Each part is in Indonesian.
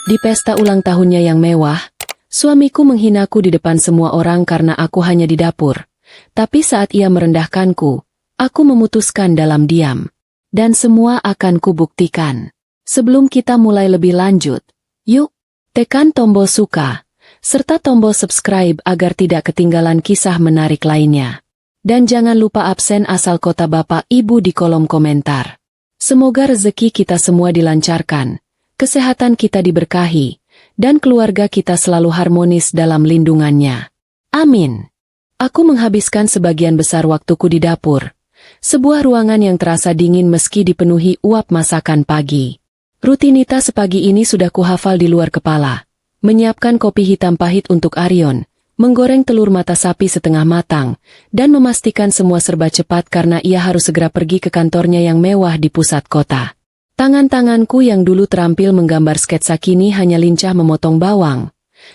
Di pesta ulang tahunnya yang mewah, suamiku menghinaku di depan semua orang karena aku hanya di dapur. Tapi saat ia merendahkanku, aku memutuskan dalam diam. Dan semua akan kubuktikan. Sebelum kita mulai lebih lanjut, yuk, tekan tombol suka, serta tombol subscribe agar tidak ketinggalan kisah menarik lainnya. Dan jangan lupa absen asal kota Bapak Ibu di kolom komentar. Semoga rezeki kita semua dilancarkan, kesehatan kita diberkahi, dan keluarga kita selalu harmonis dalam lindungannya. Amin. Aku menghabiskan sebagian besar waktuku di dapur. Sebuah ruangan yang terasa dingin meski dipenuhi uap masakan pagi. Rutinitas pagi ini sudah kuhafal di luar kepala. Menyiapkan kopi hitam pahit untuk Aryon, menggoreng telur mata sapi setengah matang, dan memastikan semua serba cepat karena ia harus segera pergi ke kantornya yang mewah di pusat kota. Tangan-tanganku yang dulu terampil menggambar sketsa kini hanya lincah memotong bawang.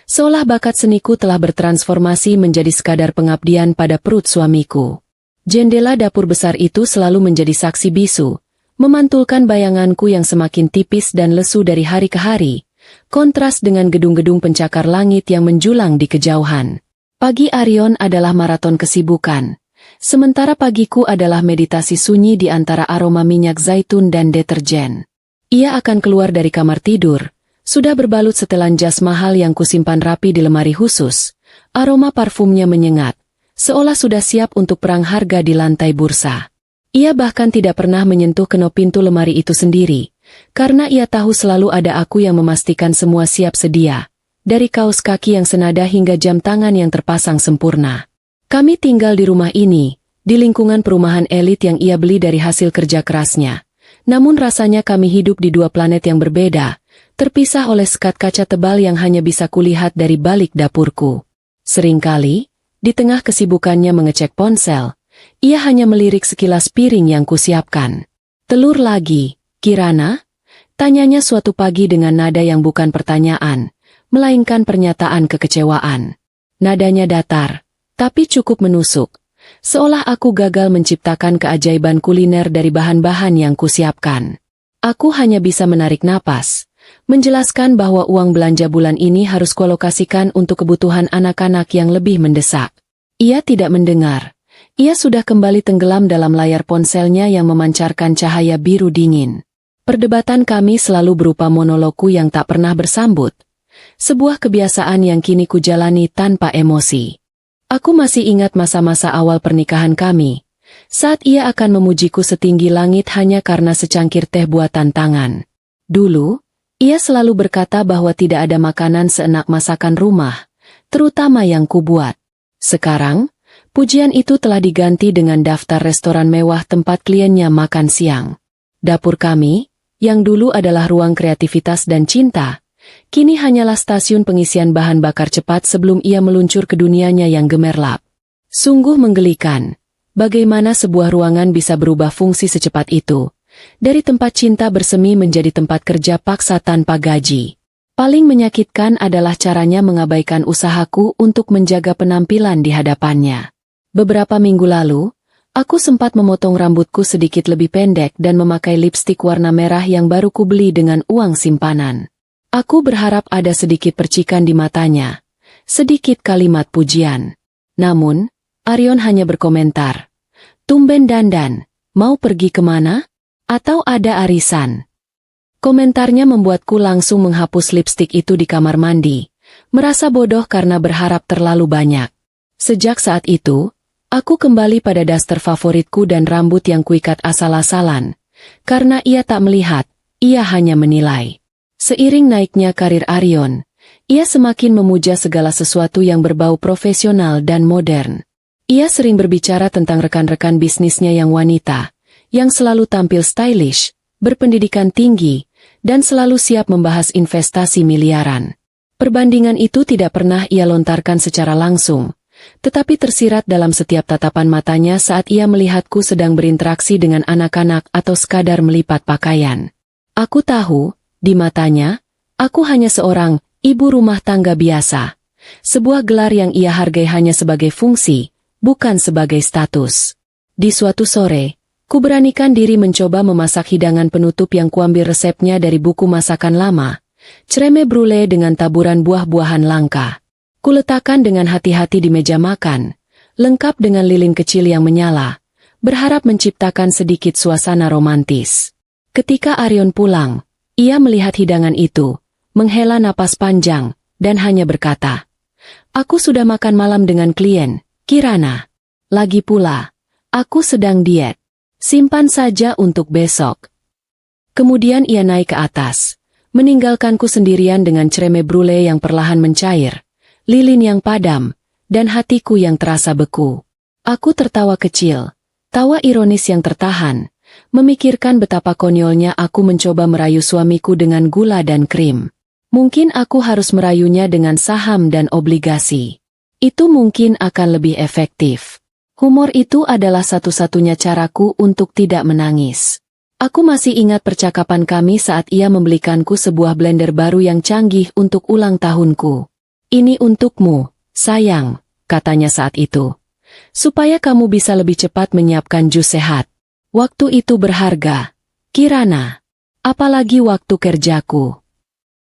Seolah bakat seniku telah bertransformasi menjadi sekadar pengabdian pada perut suamiku. Jendela dapur besar itu selalu menjadi saksi bisu, memantulkan bayanganku yang semakin tipis dan lesu dari hari ke hari. Kontras dengan gedung-gedung pencakar langit yang menjulang di kejauhan. Pagi Aryon adalah maraton kesibukan. Sementara pagiku adalah meditasi sunyi di antara aroma minyak zaitun dan deterjen. Ia akan keluar dari kamar tidur, sudah berbalut setelan jas mahal yang kusimpan rapi di lemari khusus. Aroma parfumnya menyengat, seolah sudah siap untuk perang harga di lantai bursa. Ia bahkan tidak pernah menyentuh kenop pintu lemari itu sendiri. Karena ia tahu selalu ada aku yang memastikan semua siap sedia. Dari kaos kaki yang senada hingga jam tangan yang terpasang sempurna. Kami tinggal di rumah ini, di lingkungan perumahan elit yang ia beli dari hasil kerja kerasnya. Namun rasanya kami hidup di dua planet yang berbeda, terpisah oleh sekat kaca tebal yang hanya bisa kulihat dari balik dapurku. Seringkali, di tengah kesibukannya mengecek ponsel, ia hanya melirik sekilas piring yang kusiapkan. Telur lagi, Kirana? Tanyanya suatu pagi dengan nada yang bukan pertanyaan, melainkan pernyataan kekecewaan. Nadanya datar, tapi cukup menusuk. Seolah aku gagal menciptakan keajaiban kuliner dari bahan-bahan yang kusiapkan. Aku hanya bisa menarik napas, menjelaskan bahwa uang belanja bulan ini harus kualokasikan untuk kebutuhan anak-anak yang lebih mendesak. Ia tidak mendengar. Ia sudah kembali tenggelam dalam layar ponselnya yang memancarkan cahaya biru dingin. Perdebatan kami selalu berupa monologku yang tak pernah bersambut. Sebuah kebiasaan yang kini kujalani tanpa emosi. Aku masih ingat masa-masa awal pernikahan kami. Saat ia akan memujiku setinggi langit hanya karena secangkir teh buatan tangan. Dulu, ia selalu berkata bahwa tidak ada makanan seenak masakan rumah, terutama yang kubuat. Sekarang, pujian itu telah diganti dengan daftar restoran mewah tempat kliennya makan siang. Dapur kami, yang dulu adalah ruang kreativitas dan cinta, kini hanyalah stasiun pengisian bahan bakar cepat sebelum ia meluncur ke dunianya yang gemerlap. Sungguh menggelikan, bagaimana sebuah ruangan bisa berubah fungsi secepat itu, dari tempat cinta bersemi menjadi tempat kerja paksa tanpa gaji. Paling menyakitkan adalah caranya mengabaikan usahaku untuk menjaga penampilan di hadapannya. Beberapa minggu lalu, aku sempat memotong rambutku sedikit lebih pendek dan memakai lipstik warna merah yang baru kubeli dengan uang simpanan. Aku berharap ada sedikit percikan di matanya, sedikit kalimat pujian. Namun, Aryon hanya berkomentar, "Tumben dandan, mau pergi kemana? Atau ada arisan?" Komentarnya membuatku langsung menghapus lipstik itu di kamar mandi, merasa bodoh karena berharap terlalu banyak. Sejak saat itu, aku kembali pada daster favoritku dan rambut yang kuikat asal-asalan. Karena ia tak melihat, ia hanya menilai. Seiring naiknya karir Aryon, ia semakin memuja segala sesuatu yang berbau profesional dan modern. Ia sering berbicara tentang rekan-rekan bisnisnya yang wanita, yang selalu tampil stylish, berpendidikan tinggi, dan selalu siap membahas investasi miliaran. Perbandingan itu tidak pernah ia lontarkan secara langsung, tetapi tersirat dalam setiap tatapan matanya saat ia melihatku sedang berinteraksi dengan anak-anak atau sekadar melipat pakaian. Aku tahu, di matanya, aku hanya seorang ibu rumah tangga biasa. Sebuah gelar yang ia hargai hanya sebagai fungsi, bukan sebagai status. Di suatu sore, ku beranikan diri mencoba memasak hidangan penutup yang kuambil resepnya dari buku masakan lama, Creme brulee dengan taburan buah-buahan langka. Kuletakkan dengan hati-hati di meja makan, lengkap dengan lilin kecil yang menyala, berharap menciptakan sedikit suasana romantis. Ketika Arion pulang, ia melihat hidangan itu, menghela napas panjang, dan hanya berkata, "Aku sudah makan malam dengan klien, Kirana. Lagi pula, aku sedang diet. Simpan saja untuk besok." Kemudian ia naik ke atas, meninggalkanku sendirian dengan creme brulee yang perlahan mencair, lilin yang padam, dan hatiku yang terasa beku. Aku tertawa kecil, tawa ironis yang tertahan, memikirkan betapa konyolnya aku mencoba merayu suamiku dengan gula dan krim. Mungkin aku harus merayunya dengan saham dan obligasi. Itu mungkin akan lebih efektif. Humor itu adalah satu-satunya caraku untuk tidak menangis. Aku masih ingat percakapan kami saat ia membelikanku sebuah blender baru yang canggih untuk ulang tahunku. "Ini untukmu, sayang," katanya saat itu. "Supaya kamu bisa lebih cepat menyiapkan jus sehat. Waktu itu berharga, Kirana. Apalagi waktu kerjaku."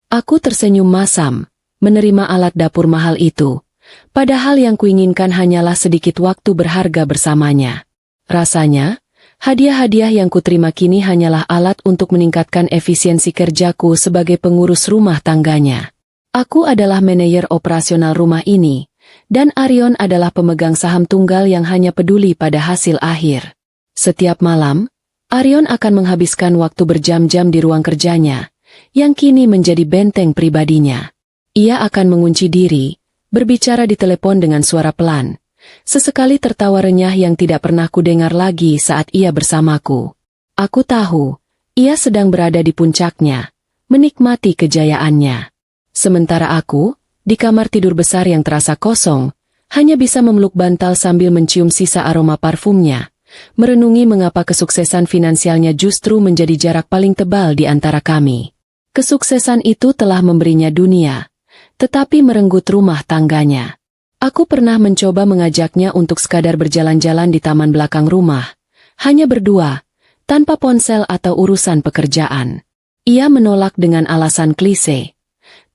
Aku tersenyum masam, menerima alat dapur mahal itu. Padahal yang kuinginkan hanyalah sedikit waktu berharga bersamanya. Rasanya, hadiah-hadiah yang kuterima kini hanyalah alat untuk meningkatkan efisiensi kerjaku sebagai pengurus rumah tangganya. Aku adalah manajer operasional rumah ini, dan Arion adalah pemegang saham tunggal yang hanya peduli pada hasil akhir. Setiap malam, Arion akan menghabiskan waktu berjam-jam di ruang kerjanya, yang kini menjadi benteng pribadinya. Ia akan mengunci diri, berbicara di telepon dengan suara pelan, sesekali tertawa renyah yang tidak pernah kudengar lagi saat ia bersamaku. Aku tahu, ia sedang berada di puncaknya, menikmati kejayaannya. Sementara aku, di kamar tidur besar yang terasa kosong, hanya bisa memeluk bantal sambil mencium sisa aroma parfumnya, merenungi mengapa kesuksesan finansialnya justru menjadi jarak paling tebal di antara kami. Kesuksesan itu telah memberinya dunia, tetapi merenggut rumah tangganya. Aku pernah mencoba mengajaknya untuk sekadar berjalan-jalan di taman belakang rumah, hanya berdua, tanpa ponsel atau urusan pekerjaan. Ia menolak dengan alasan klise.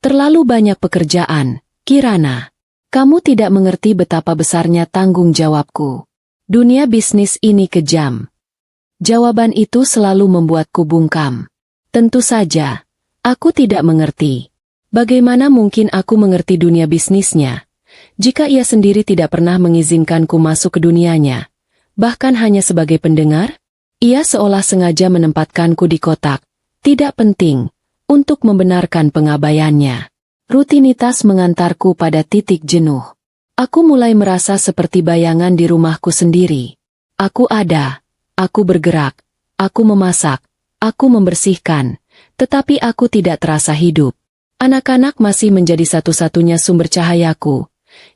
"Terlalu banyak pekerjaan, Kirana. Kamu tidak mengerti betapa besarnya tanggung jawabku. Dunia bisnis ini kejam." Jawaban itu selalu membuatku bungkam. Tentu saja, aku tidak mengerti. Bagaimana mungkin aku mengerti dunia bisnisnya, jika ia sendiri tidak pernah mengizinkanku masuk ke dunianya, bahkan hanya sebagai pendengar? Ia seolah sengaja menempatkanku di kotak, tidak penting, untuk membenarkan pengabaiannya. Rutinitas mengantarku pada titik jenuh. Aku mulai merasa seperti bayangan di rumahku sendiri. Aku ada, aku bergerak, aku memasak, aku membersihkan, tetapi aku tidak terasa hidup. Anak-anak masih menjadi satu-satunya sumber cahayaku,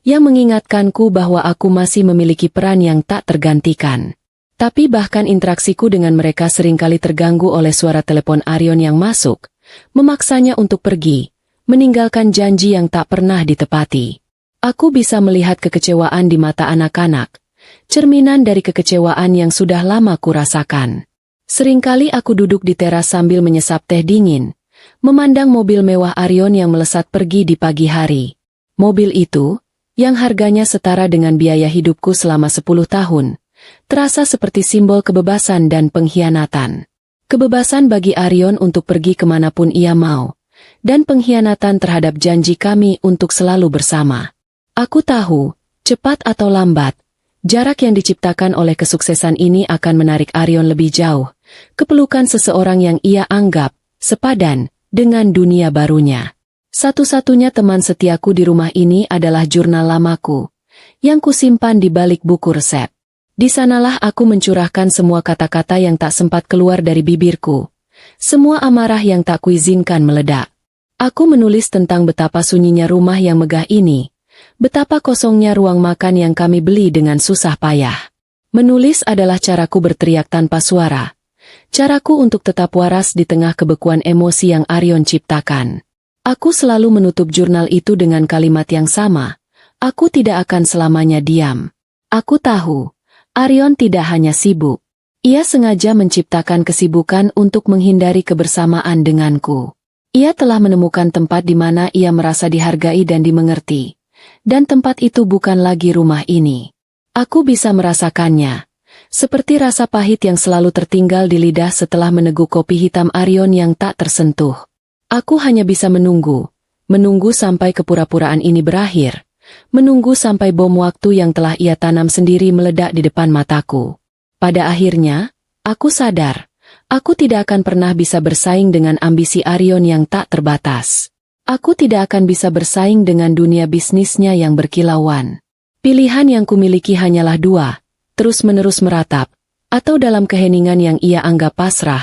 yang mengingatkanku bahwa aku masih memiliki peran yang tak tergantikan. Tapi bahkan interaksiku dengan mereka seringkali terganggu oleh suara telepon Arion yang masuk, memaksanya untuk pergi, meninggalkan janji yang tak pernah ditepati. Aku bisa melihat kekecewaan di mata anak-anak, cerminan dari kekecewaan yang sudah lama kurasakan. Seringkali aku duduk di teras sambil menyesap teh dingin, memandang mobil mewah Arion yang melesat pergi di pagi hari. Mobil itu, yang harganya setara dengan biaya hidupku selama 10 tahun, terasa seperti simbol kebebasan dan pengkhianatan. Kebebasan bagi Arion untuk pergi kemanapun ia mau, dan pengkhianatan terhadap janji kami untuk selalu bersama. Aku tahu, cepat atau lambat, jarak yang diciptakan oleh kesuksesan ini akan menarik Arion lebih jauh, ke pelukan seseorang yang ia anggap sepadan dengan dunia barunya. Satu-satunya teman setiaku di rumah ini adalah jurnal lamaku, yang kusimpan di balik buku resep. Di sanalah aku mencurahkan semua kata-kata yang tak sempat keluar dari bibirku, semua amarah yang tak kuizinkan meledak. Aku menulis tentang betapa sunyinya rumah yang megah ini, betapa kosongnya ruang makan yang kami beli dengan susah payah. Menulis adalah caraku berteriak tanpa suara, caraku untuk tetap waras di tengah kebekuan emosi yang Arion ciptakan. Aku selalu menutup jurnal itu dengan kalimat yang sama, aku tidak akan selamanya diam. Aku tahu, Arion tidak hanya sibuk. Ia sengaja menciptakan kesibukan untuk menghindari kebersamaan denganku. Ia telah menemukan tempat di mana ia merasa dihargai dan dimengerti. Dan tempat itu bukan lagi rumah ini. Aku bisa merasakannya. Seperti rasa pahit yang selalu tertinggal di lidah setelah meneguk kopi hitam Arion yang tak tersentuh. Aku hanya bisa menunggu. Menunggu sampai kepura-puraan ini berakhir. Menunggu sampai bom waktu yang telah ia tanam sendiri meledak di depan mataku. Pada akhirnya, aku sadar. Aku tidak akan pernah bisa bersaing dengan ambisi Arion yang tak terbatas. Aku tidak akan bisa bersaing dengan dunia bisnisnya yang berkilauan. Pilihan yang kumiliki hanyalah dua, terus-menerus meratap, atau dalam keheningan yang ia anggap pasrah,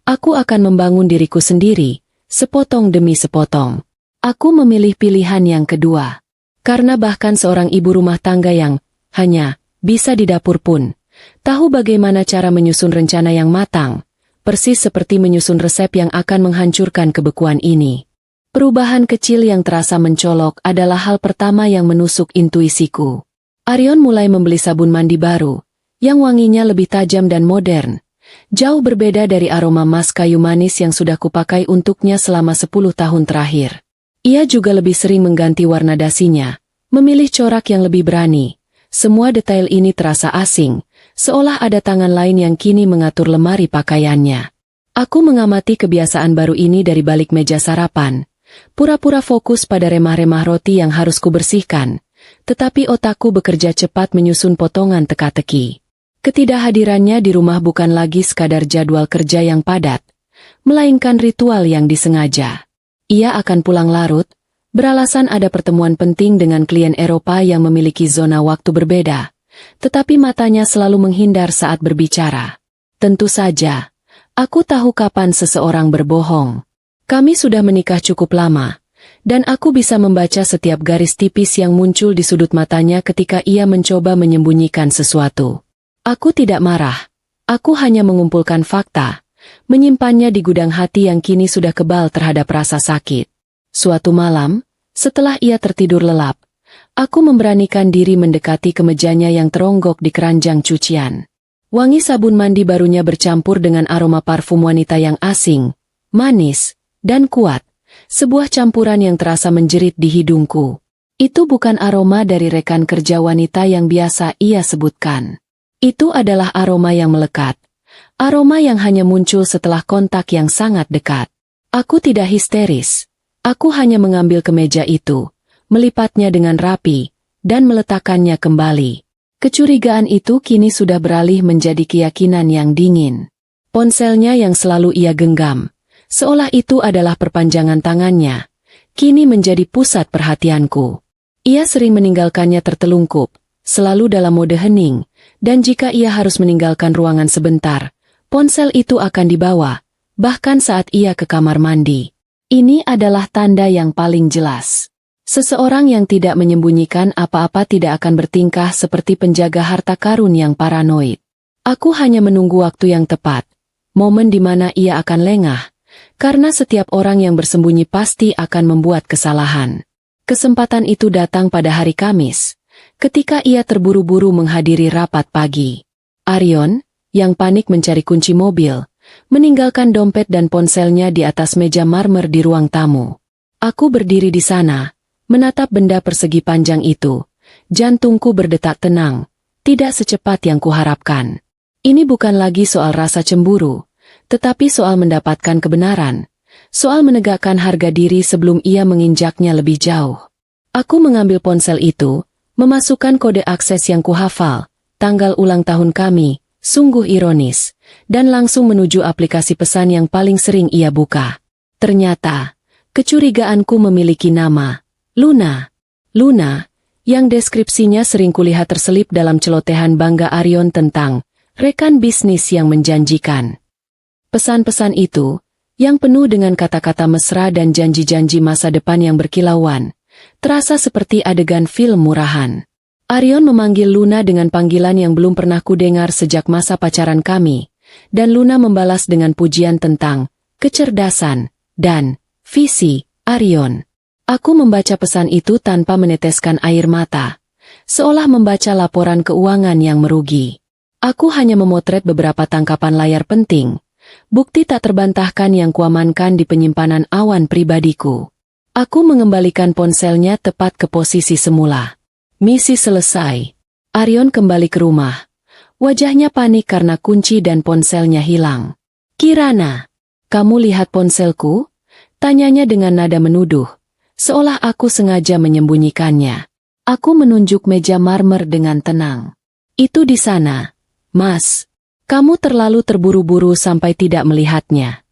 aku akan membangun diriku sendiri, sepotong demi sepotong. Aku memilih pilihan yang kedua. Karena bahkan seorang ibu rumah tangga yang hanya bisa di dapur pun, tahu bagaimana cara menyusun rencana yang matang, persis seperti menyusun resep yang akan menghancurkan kebekuan ini. Perubahan kecil yang terasa mencolok adalah hal pertama yang menusuk intuisiku. Arion mulai membeli sabun mandi baru, yang wanginya lebih tajam dan modern. Jauh berbeda dari aroma emas kayu manis yang sudah kupakai untuknya selama 10 tahun terakhir. Ia juga lebih sering mengganti warna dasinya, memilih corak yang lebih berani. Semua detail ini terasa asing, seolah ada tangan lain yang kini mengatur lemari pakaiannya. Aku mengamati kebiasaan baru ini dari balik meja sarapan, pura-pura fokus pada remah-remah roti yang harus kubersihkan, tetapi otakku bekerja cepat menyusun potongan teka-teki. Ketidakhadirannya di rumah bukan lagi sekadar jadwal kerja yang padat, melainkan ritual yang disengaja. Ia akan pulang larut, beralasan ada pertemuan penting dengan klien Eropa yang memiliki zona waktu berbeda. Tetapi matanya selalu menghindar saat berbicara. Tentu saja, aku tahu kapan seseorang berbohong. Kami sudah menikah cukup lama, dan aku bisa membaca setiap garis tipis yang muncul di sudut matanya ketika ia mencoba menyembunyikan sesuatu. Aku tidak marah, aku hanya mengumpulkan fakta, menyimpannya di gudang hati yang kini sudah kebal terhadap rasa sakit. Suatu malam, setelah ia tertidur lelap, aku memberanikan diri mendekati kemejanya yang teronggok di keranjang cucian. Wangi sabun mandi barunya bercampur dengan aroma parfum wanita yang asing, manis, dan kuat. Sebuah campuran yang terasa menjerit di hidungku. Itu bukan aroma dari rekan kerja wanita yang biasa ia sebutkan. Itu adalah aroma yang melekat. Aroma yang hanya muncul setelah kontak yang sangat dekat. Aku tidak histeris. Aku hanya mengambil kemeja itu, melipatnya dengan rapi, dan meletakkannya kembali. Kecurigaan itu kini sudah beralih menjadi keyakinan yang dingin. Ponselnya yang selalu ia genggam, seolah itu adalah perpanjangan tangannya, kini menjadi pusat perhatianku. Ia sering meninggalkannya tertelungkup, selalu dalam mode hening, dan jika ia harus meninggalkan ruangan sebentar, ponsel itu akan dibawa, bahkan saat ia ke kamar mandi. Ini adalah tanda yang paling jelas. Seseorang yang tidak menyembunyikan apa-apa tidak akan bertingkah seperti penjaga harta karun yang paranoid. Aku hanya menunggu waktu yang tepat, momen di mana ia akan lengah, karena setiap orang yang bersembunyi pasti akan membuat kesalahan. Kesempatan itu datang pada hari Kamis, ketika ia terburu-buru menghadiri rapat pagi. Arion, yang panik mencari kunci mobil, meninggalkan dompet dan ponselnya di atas meja marmer di ruang tamu. Aku berdiri di sana, menatap benda persegi panjang itu. Jantungku berdetak tenang, tidak secepat yang kuharapkan. Ini bukan lagi soal rasa cemburu, tetapi soal mendapatkan kebenaran, soal menegakkan harga diri sebelum ia menginjaknya lebih jauh. Aku mengambil ponsel itu, memasukkan kode akses yang kuhafal, tanggal ulang tahun kami, sungguh ironis, dan langsung menuju aplikasi pesan yang paling sering ia buka. Ternyata, kecurigaanku memiliki nama, Luna. Luna, yang deskripsinya sering kulihat terselip dalam celotehan bangga Arion tentang rekan bisnis yang menjanjikan. Pesan-pesan itu, yang penuh dengan kata-kata mesra dan janji-janji masa depan yang berkilauan, terasa seperti adegan film murahan. Arion memanggil Luna dengan panggilan yang belum pernah kudengar sejak masa pacaran kami, dan Luna membalas dengan pujian tentang kecerdasan dan visi Arion. Aku membaca pesan itu tanpa meneteskan air mata, seolah membaca laporan keuangan yang merugi. Aku hanya memotret beberapa tangkapan layar penting, bukti tak terbantahkan yang kuamankan di penyimpanan awan pribadiku. Aku mengembalikan ponselnya tepat ke posisi semula. Misi selesai. Arion kembali ke rumah. Wajahnya panik karena kunci dan ponselnya hilang. "Kirana, kamu lihat ponselku?" Tanyanya dengan nada menuduh, seolah aku sengaja menyembunyikannya. Aku menunjuk meja marmer dengan tenang. "Itu di sana, Mas. Kamu terlalu terburu-buru sampai tidak melihatnya."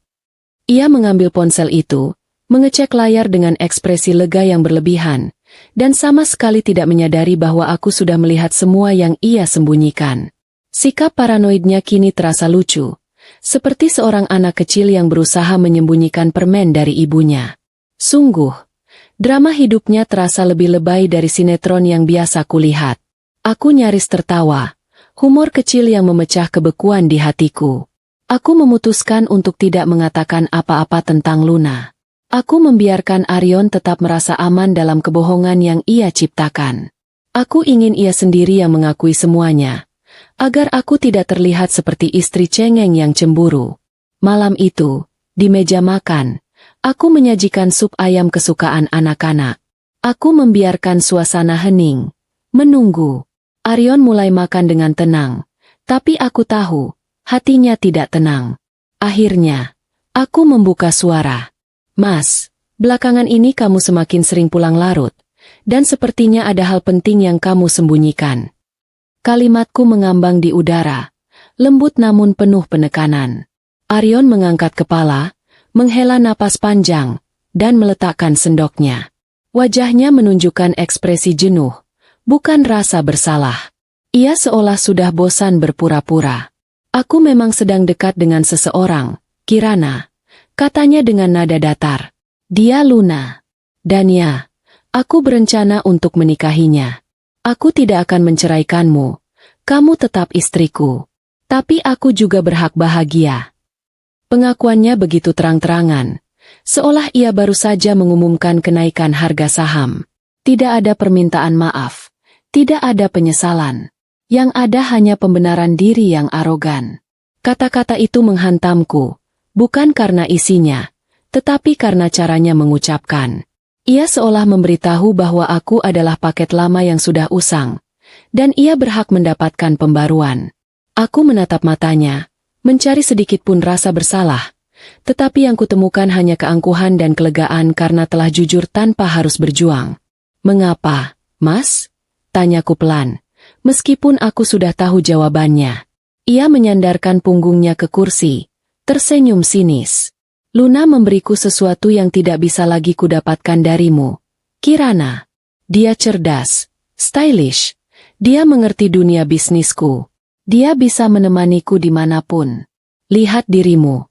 Ia mengambil ponsel itu, mengecek layar dengan ekspresi lega yang berlebihan, dan sama sekali tidak menyadari bahwa aku sudah melihat semua yang ia sembunyikan. Sikap paranoidnya kini terasa lucu, seperti seorang anak kecil yang berusaha menyembunyikan permen dari ibunya. Sungguh, drama hidupnya terasa lebih lebay dari sinetron yang biasa kulihat. Aku nyaris tertawa, humor kecil yang memecah kebekuan di hatiku. Aku memutuskan untuk tidak mengatakan apa-apa tentang Luna. Aku membiarkan Arion tetap merasa aman dalam kebohongan yang ia ciptakan. Aku ingin ia sendiri yang mengakui semuanya, agar aku tidak terlihat seperti istri cengeng yang cemburu. Malam itu, di meja makan, aku menyajikan sup ayam kesukaan anak-anak. Aku membiarkan suasana hening, menunggu. Arion mulai makan dengan tenang, tapi aku tahu, hatinya tidak tenang. Akhirnya, aku membuka suara. "Mas, belakangan ini kamu semakin sering pulang larut, dan sepertinya ada hal penting yang kamu sembunyikan." Kalimatku mengambang di udara, lembut namun penuh penekanan. Arion mengangkat kepala, menghela napas panjang, dan meletakkan sendoknya. Wajahnya menunjukkan ekspresi jenuh, bukan rasa bersalah. Ia seolah sudah bosan berpura-pura. "Aku memang sedang dekat dengan seseorang, Kirana," katanya dengan nada datar. "Dia Luna. Dan ya, aku berencana untuk menikahinya. Aku tidak akan menceraikanmu. Kamu tetap istriku. Tapi aku juga berhak bahagia." Pengakuannya begitu terang-terangan, seolah ia baru saja mengumumkan kenaikan harga saham. Tidak ada permintaan maaf, tidak ada penyesalan. Yang ada hanya pembenaran diri yang arogan. Kata-kata itu menghantamku, bukan karena isinya, tetapi karena caranya mengucapkan. Ia seolah memberitahu bahwa aku adalah paket lama yang sudah usang, dan ia berhak mendapatkan pembaruan. Aku menatap matanya, mencari sedikit pun rasa bersalah, tetapi yang kutemukan hanya keangkuhan dan kelegaan karena telah jujur tanpa harus berjuang. "Mengapa, Mas?" tanyaku pelan, meskipun aku sudah tahu jawabannya. Ia menyandarkan punggungnya ke kursi, tersenyum sinis. "Luna memberiku sesuatu yang tidak bisa lagi kudapatkan darimu, Kirana. Dia cerdas, stylish. Dia mengerti dunia bisnisku. Dia bisa menemaniku dimanapun. Lihat dirimu."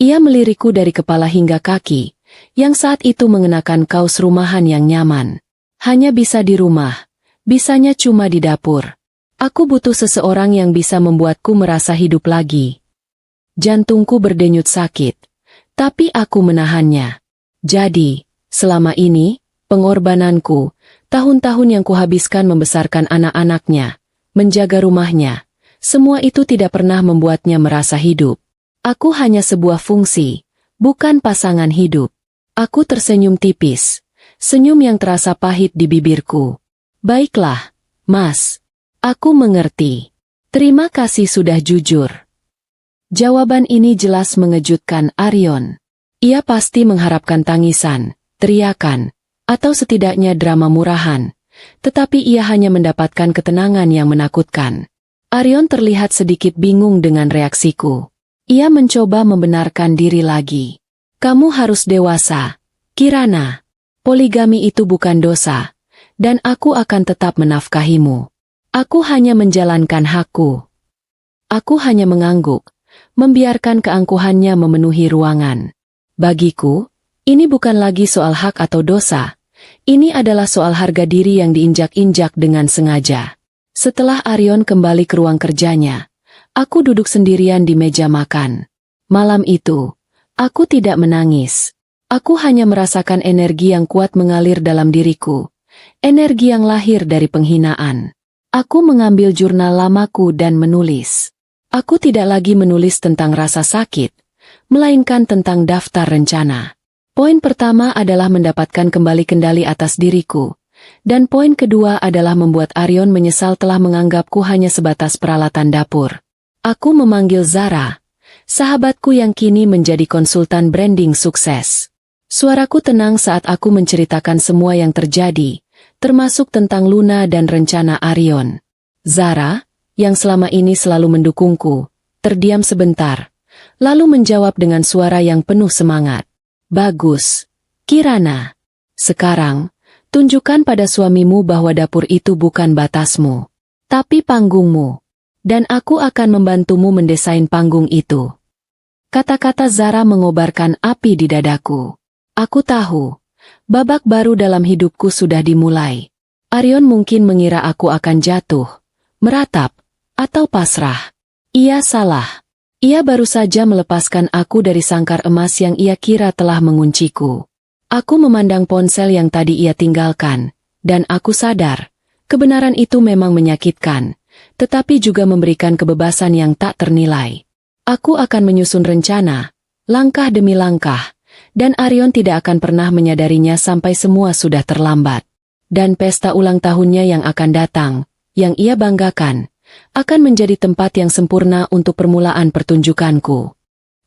Ia melirikku dari kepala hingga kaki, yang saat itu mengenakan kaos rumahan yang nyaman. "Hanya bisa di rumah, bisanya cuma di dapur. Aku butuh seseorang yang bisa membuatku merasa hidup lagi." Jantungku berdenyut sakit, tapi aku menahannya. Jadi, selama ini, pengorbananku, tahun-tahun yang kuhabiskan membesarkan anak-anaknya, menjaga rumahnya, semua itu tidak pernah membuatnya merasa hidup. Aku hanya sebuah fungsi, bukan pasangan hidup. Aku tersenyum tipis, senyum yang terasa pahit di bibirku. "Baiklah, Mas. Aku mengerti. Terima kasih sudah jujur." Jawaban ini jelas mengejutkan Arion. Ia pasti mengharapkan tangisan, teriakan, atau setidaknya drama murahan, tetapi ia hanya mendapatkan ketenangan yang menakutkan. Arion terlihat sedikit bingung dengan reaksiku. Ia mencoba membenarkan diri lagi. "Kamu harus dewasa, Kirana. Poligami itu bukan dosa, dan aku akan tetap menafkahimu. Aku hanya menjalankan hakku." Aku hanya mengangguk, membiarkan keangkuhannya memenuhi ruangan. Bagiku, ini bukan lagi soal hak atau dosa. Ini adalah soal harga diri yang diinjak-injak dengan sengaja. Setelah Arion kembali ke ruang kerjanya, aku duduk sendirian di meja makan. Malam itu, aku tidak menangis. Aku hanya merasakan energi yang kuat mengalir dalam diriku. Energi yang lahir dari penghinaan. Aku mengambil jurnal lamaku dan menulis. Aku tidak lagi menulis tentang rasa sakit, melainkan tentang daftar rencana. Poin pertama adalah mendapatkan kembali kendali atas diriku, dan poin kedua adalah membuat Arion menyesal telah menganggapku hanya sebatas peralatan dapur. Aku memanggil Zara, sahabatku yang kini menjadi konsultan branding sukses. Suaraku tenang saat aku menceritakan semua yang terjadi, termasuk tentang Luna dan rencana Arion. Zara, yang selama ini selalu mendukungku, terdiam sebentar, lalu menjawab dengan suara yang penuh semangat. Bagus, Kirana. Sekarang, tunjukkan pada suamimu bahwa dapur itu bukan batasmu, tapi panggungmu. Dan aku akan membantumu mendesain panggung itu. Kata-kata Zara mengobarkan api di dadaku. Aku tahu, babak baru dalam hidupku sudah dimulai. Arion mungkin mengira aku akan jatuh, meratap, atau pasrah. Ia salah. Ia baru saja melepaskan aku dari sangkar emas yang ia kira telah mengunciku. Aku memandang ponsel yang tadi ia tinggalkan, dan aku sadar, kebenaran itu memang menyakitkan, tetapi juga memberikan kebebasan yang tak ternilai. Aku akan menyusun rencana, langkah demi langkah, dan Arion tidak akan pernah menyadarinya sampai semua sudah terlambat. Dan pesta ulang tahunnya yang akan datang, yang ia banggakan, akan menjadi tempat yang sempurna untuk permulaan pertunjukanku.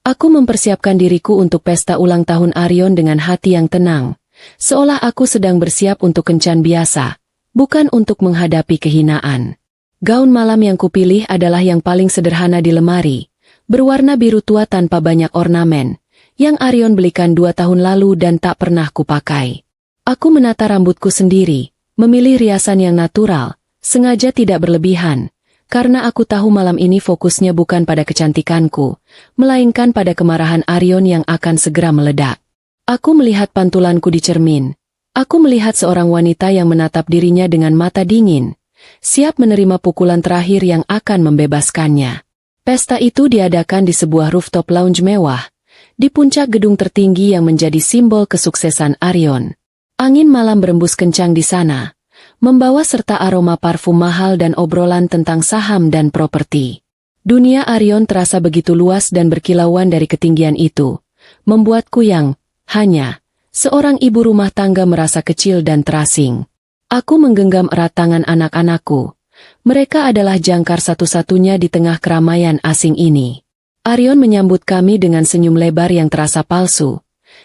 Aku mempersiapkan diriku untuk pesta ulang tahun Arion dengan hati yang tenang, seolah aku sedang bersiap untuk kencan biasa, bukan untuk menghadapi kehinaan. Gaun malam yang kupilih adalah yang paling sederhana di lemari, berwarna biru tua tanpa banyak ornamen, yang Arion belikan 2 tahun lalu dan tak pernah kupakai. Aku menata rambutku sendiri, memilih riasan yang natural, sengaja tidak berlebihan, karena aku tahu malam ini fokusnya bukan pada kecantikanku, melainkan pada kemarahan Arion yang akan segera meledak. Aku melihat pantulanku di cermin. Aku melihat seorang wanita yang menatap dirinya dengan mata dingin, siap menerima pukulan terakhir yang akan membebaskannya. Pesta itu diadakan di sebuah rooftop lounge mewah, di puncak gedung tertinggi yang menjadi simbol kesuksesan Arion. Angin malam berembus kencang di sana, membawa serta aroma parfum mahal dan obrolan tentang saham dan properti. Dunia Arion terasa begitu luas dan berkilauan dari ketinggian itu, membuatku yang hanya seorang ibu rumah tangga merasa kecil dan terasing. Aku menggenggam erat tangan anak-anakku. Mereka adalah jangkar satu-satunya di tengah keramaian asing ini. Arion menyambut kami dengan senyum lebar yang terasa palsu.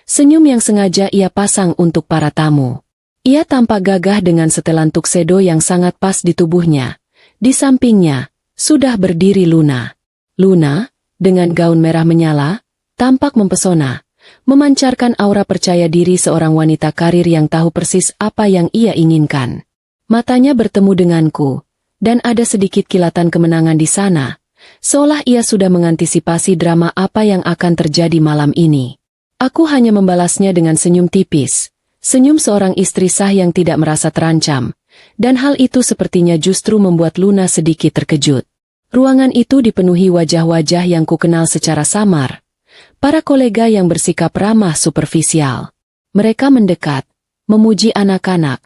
Senyum yang sengaja ia pasang untuk para tamu. Ia tampak gagah dengan setelan tuxedo yang sangat pas di tubuhnya. Di sampingnya, sudah berdiri Luna. Luna, dengan gaun merah menyala, tampak mempesona, memancarkan aura percaya diri seorang wanita karir yang tahu persis apa yang ia inginkan. Matanya bertemu denganku, dan ada sedikit kilatan kemenangan di sana, seolah ia sudah mengantisipasi drama apa yang akan terjadi malam ini. Aku hanya membalasnya dengan senyum tipis, senyum seorang istri sah yang tidak merasa terancam, dan hal itu sepertinya justru membuat Luna sedikit terkejut. Ruangan itu dipenuhi wajah-wajah yang kukenal secara samar, para kolega yang bersikap ramah superficial. Mereka mendekat, memuji anak-anak,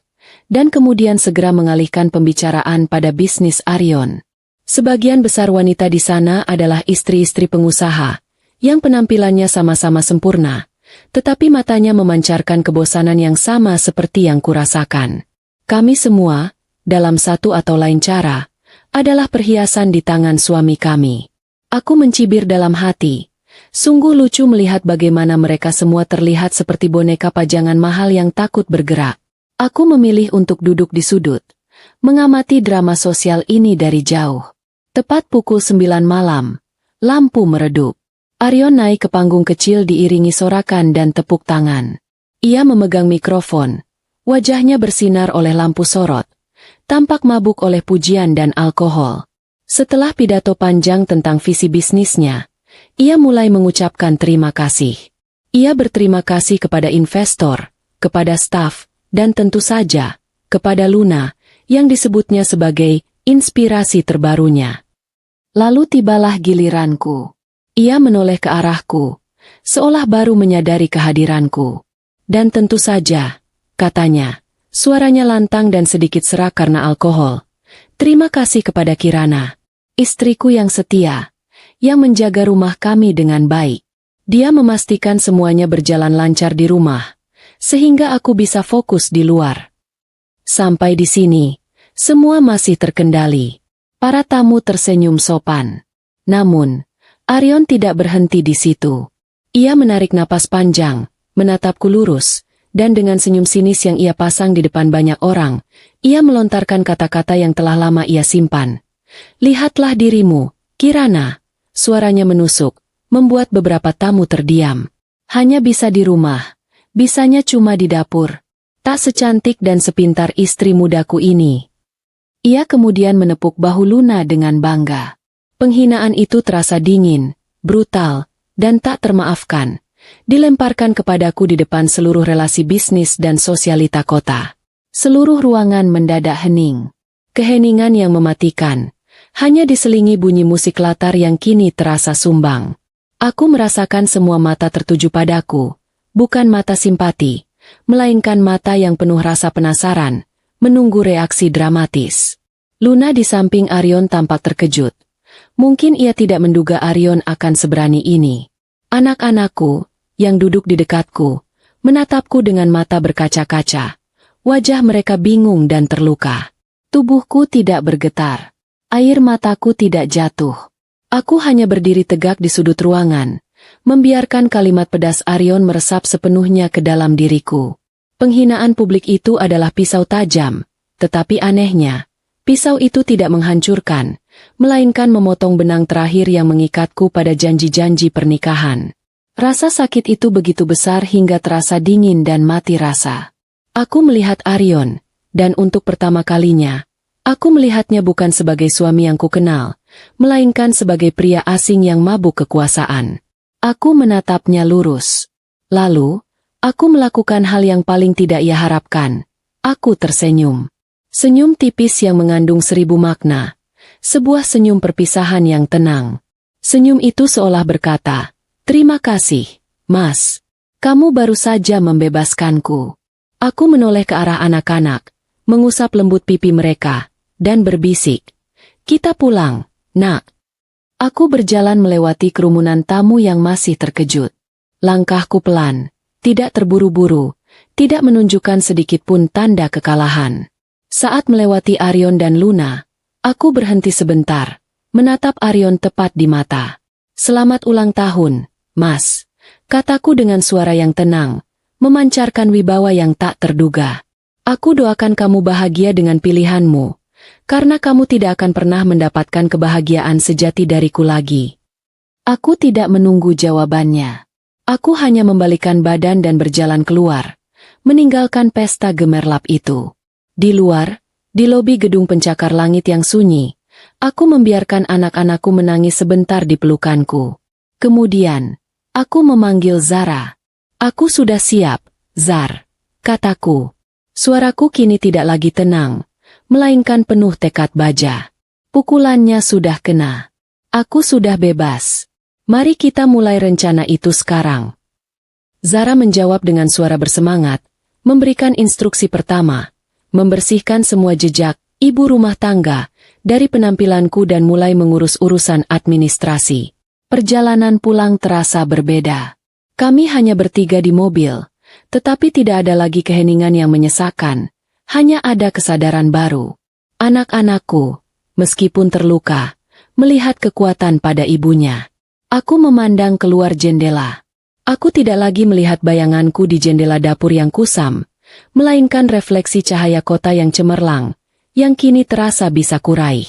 dan kemudian segera mengalihkan pembicaraan pada bisnis Arion. Sebagian besar wanita di sana adalah istri-istri pengusaha, yang penampilannya sama-sama sempurna, tetapi matanya memancarkan kebosanan yang sama seperti yang kurasakan. Kami semua, dalam satu atau lain cara, adalah perhiasan di tangan suami kami. Aku mencibir dalam hati. Sungguh lucu melihat bagaimana mereka semua terlihat seperti boneka pajangan mahal yang takut bergerak. Aku memilih untuk duduk di sudut, mengamati drama sosial ini dari jauh. Tepat pukul 9 malam, lampu meredup. Arion naik ke panggung kecil diiringi sorakan dan tepuk tangan. Ia memegang mikrofon. Wajahnya bersinar oleh lampu sorot. Tampak mabuk oleh pujian dan alkohol. Setelah pidato panjang tentang visi bisnisnya, ia mulai mengucapkan terima kasih. Ia berterima kasih kepada investor, kepada staf, dan tentu saja, kepada Luna, yang disebutnya sebagai inspirasi terbarunya. Lalu tibalah giliranku. Ia menoleh ke arahku, seolah baru menyadari kehadiranku. Dan tentu saja, katanya, suaranya lantang dan sedikit serak karena alkohol. Terima kasih kepada Kirana, istriku yang setia, yang menjaga rumah kami dengan baik. Dia memastikan semuanya berjalan lancar di rumah, sehingga aku bisa fokus di luar. Sampai di sini, semua masih terkendali. Para tamu tersenyum sopan. Namun, Aryon tidak berhenti di situ. Ia menarik napas panjang, menatapku lurus, dan dengan senyum sinis yang ia pasang di depan banyak orang, ia melontarkan kata-kata yang telah lama ia simpan. "Lihatlah dirimu, Kirana." Suaranya menusuk, membuat beberapa tamu terdiam. Hanya bisa di rumah, bisanya cuma di dapur. Tak secantik dan sepintar istri mudaku ini. Ia kemudian menepuk bahu Luna dengan bangga. Penghinaan itu terasa dingin, brutal, dan tak termaafkan. Dilemparkan kepadaku di depan seluruh relasi bisnis dan sosialita kota. Seluruh ruangan mendadak hening. Keheningan yang mematikan. Hanya diselingi bunyi musik latar yang kini terasa sumbang. Aku merasakan semua mata tertuju padaku, bukan mata simpati, melainkan mata yang penuh rasa penasaran, menunggu reaksi dramatis. Luna di samping Aryon tampak terkejut. Mungkin ia tidak menduga Aryon akan seberani ini. Anak-anakku, yang duduk di dekatku, menatapku dengan mata berkaca-kaca. Wajah mereka bingung dan terluka. Tubuhku tidak bergetar. Air mataku tidak jatuh. Aku hanya berdiri tegak di sudut ruangan, membiarkan kalimat pedas Aryon meresap sepenuhnya ke dalam diriku. Penghinaan publik itu adalah pisau tajam, tetapi anehnya, pisau itu tidak menghancurkan, melainkan memotong benang terakhir yang mengikatku pada janji-janji pernikahan. Rasa sakit itu begitu besar hingga terasa dingin dan mati rasa. Aku melihat Aryon, dan untuk pertama kalinya, aku melihatnya bukan sebagai suami yang kukenal, melainkan sebagai pria asing yang mabuk kekuasaan. Aku menatapnya lurus. Lalu, aku melakukan hal yang paling tidak ia harapkan. Aku tersenyum. Senyum tipis yang mengandung 1000 makna. Sebuah senyum perpisahan yang tenang. Senyum itu seolah berkata, "Terima kasih, Mas. Kamu baru saja membebaskanku." Aku menoleh ke arah anak-anak, mengusap lembut pipi mereka, dan berbisik, "Kita pulang, Nak." Aku berjalan melewati kerumunan tamu yang masih terkejut. Langkahku pelan, tidak terburu-buru, tidak menunjukkan sedikit pun tanda kekalahan. Saat melewati Aryon dan Luna, aku berhenti sebentar, menatap Aryon tepat di mata. "Selamat ulang tahun, Mas," kataku dengan suara yang tenang, memancarkan wibawa yang tak terduga. "Aku doakan kamu bahagia dengan pilihanmu. Karena kamu tidak akan pernah mendapatkan kebahagiaan sejati dariku lagi." Aku tidak menunggu jawabannya. Aku hanya membalikkan badan dan berjalan keluar, meninggalkan pesta gemerlap itu. Di luar, di lobi gedung pencakar langit yang sunyi, aku membiarkan anak-anakku menangis sebentar di pelukanku. Kemudian, aku memanggil Zara. "Aku sudah siap, Zar," kataku. Suaraku kini tidak lagi tenang, melainkan penuh tekad baja. Pukulannya sudah kena. Aku sudah bebas. Mari kita mulai rencana itu sekarang. Zara menjawab dengan suara bersemangat, memberikan instruksi pertama, membersihkan semua jejak ibu rumah tangga dari penampilanku dan mulai mengurus urusan administrasi. Perjalanan pulang terasa berbeda. Kami hanya bertiga di mobil, tetapi tidak ada lagi keheningan yang menyesakan. Hanya ada kesadaran baru. Anak-anakku, meskipun terluka, melihat kekuatan pada ibunya. Aku memandang keluar jendela. Aku tidak lagi melihat bayanganku di jendela dapur yang kusam, melainkan refleksi cahaya kota yang cemerlang, yang kini terasa bisa kuraih.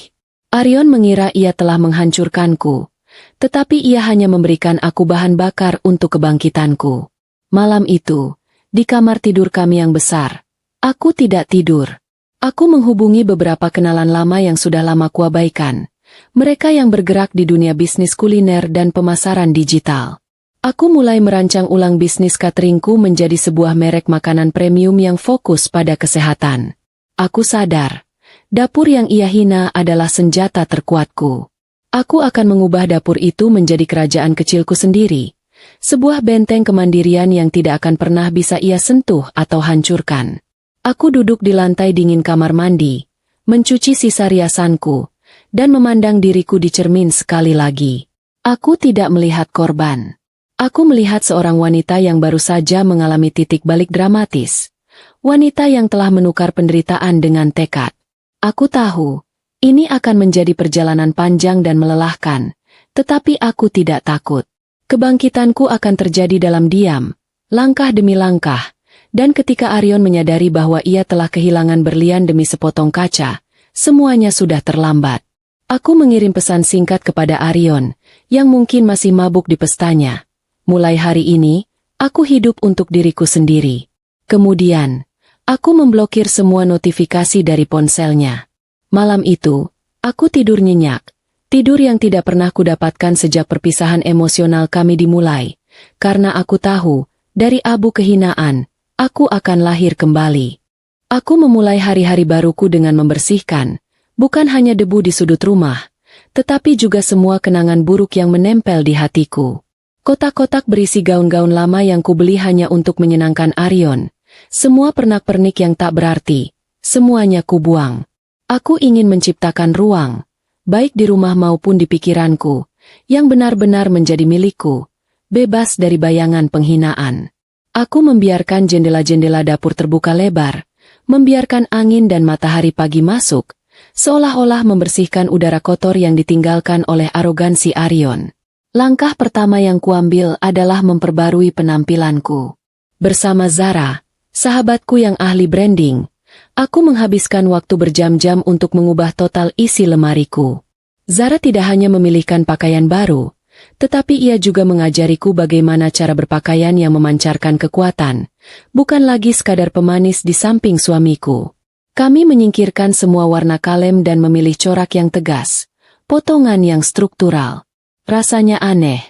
Aryon mengira ia telah menghancurkanku, tetapi ia hanya memberikan aku bahan bakar untuk kebangkitanku. Malam itu, di kamar tidur kami yang besar, aku tidak tidur. Aku menghubungi beberapa kenalan lama yang sudah lama kuabaikan. Mereka yang bergerak di dunia bisnis kuliner dan pemasaran digital. Aku mulai merancang ulang bisnis cateringku menjadi sebuah merek makanan premium yang fokus pada kesehatan. Aku sadar, dapur yang ia hina adalah senjata terkuatku. Aku akan mengubah dapur itu menjadi kerajaan kecilku sendiri. Sebuah benteng kemandirian yang tidak akan pernah bisa ia sentuh atau hancurkan. Aku duduk di lantai dingin kamar mandi, mencuci sisa riasanku, dan memandang diriku di cermin sekali lagi. Aku tidak melihat korban. Aku melihat seorang wanita yang baru saja mengalami titik balik dramatis. Wanita yang telah menukar penderitaan dengan tekad. Aku tahu, ini akan menjadi perjalanan panjang dan melelahkan, tetapi aku tidak takut. Kebangkitanku akan terjadi dalam diam, langkah demi langkah, dan ketika Arion menyadari bahwa ia telah kehilangan berlian demi sepotong kaca, semuanya sudah terlambat. Aku mengirim pesan singkat kepada Arion, yang mungkin masih mabuk di pestanya. Mulai hari ini, aku hidup untuk diriku sendiri. Kemudian, aku memblokir semua notifikasi dari ponselnya. Malam itu, aku tidur nyenyak. Tidur yang tidak pernah kudapatkan sejak perpisahan emosional kami dimulai. Karena aku tahu, dari abu kehinaan, aku akan lahir kembali. Aku memulai hari-hari baruku dengan membersihkan, bukan hanya debu di sudut rumah, tetapi juga semua kenangan buruk yang menempel di hatiku. Kotak-kotak berisi gaun-gaun lama yang kubeli hanya untuk menyenangkan Arion. Semua pernak-pernik yang tak berarti. Semuanya kubuang. Aku ingin menciptakan ruang, baik di rumah maupun di pikiranku, yang benar-benar menjadi milikku, bebas dari bayangan penghinaan. Aku membiarkan jendela-jendela dapur terbuka lebar, membiarkan angin dan matahari pagi masuk, seolah-olah membersihkan udara kotor yang ditinggalkan oleh arogansi Arion. Langkah pertama yang kuambil adalah memperbarui penampilanku. Bersama Zara, sahabatku yang ahli branding, aku menghabiskan waktu berjam-jam untuk mengubah total isi lemariku. Zara tidak hanya memilihkan pakaian baru, tetapi ia juga mengajariku bagaimana cara berpakaian yang memancarkan kekuatan, bukan lagi sekadar pemanis di samping suamiku. Kami menyingkirkan semua warna kalem dan memilih corak yang tegas, potongan yang struktural. Rasanya aneh,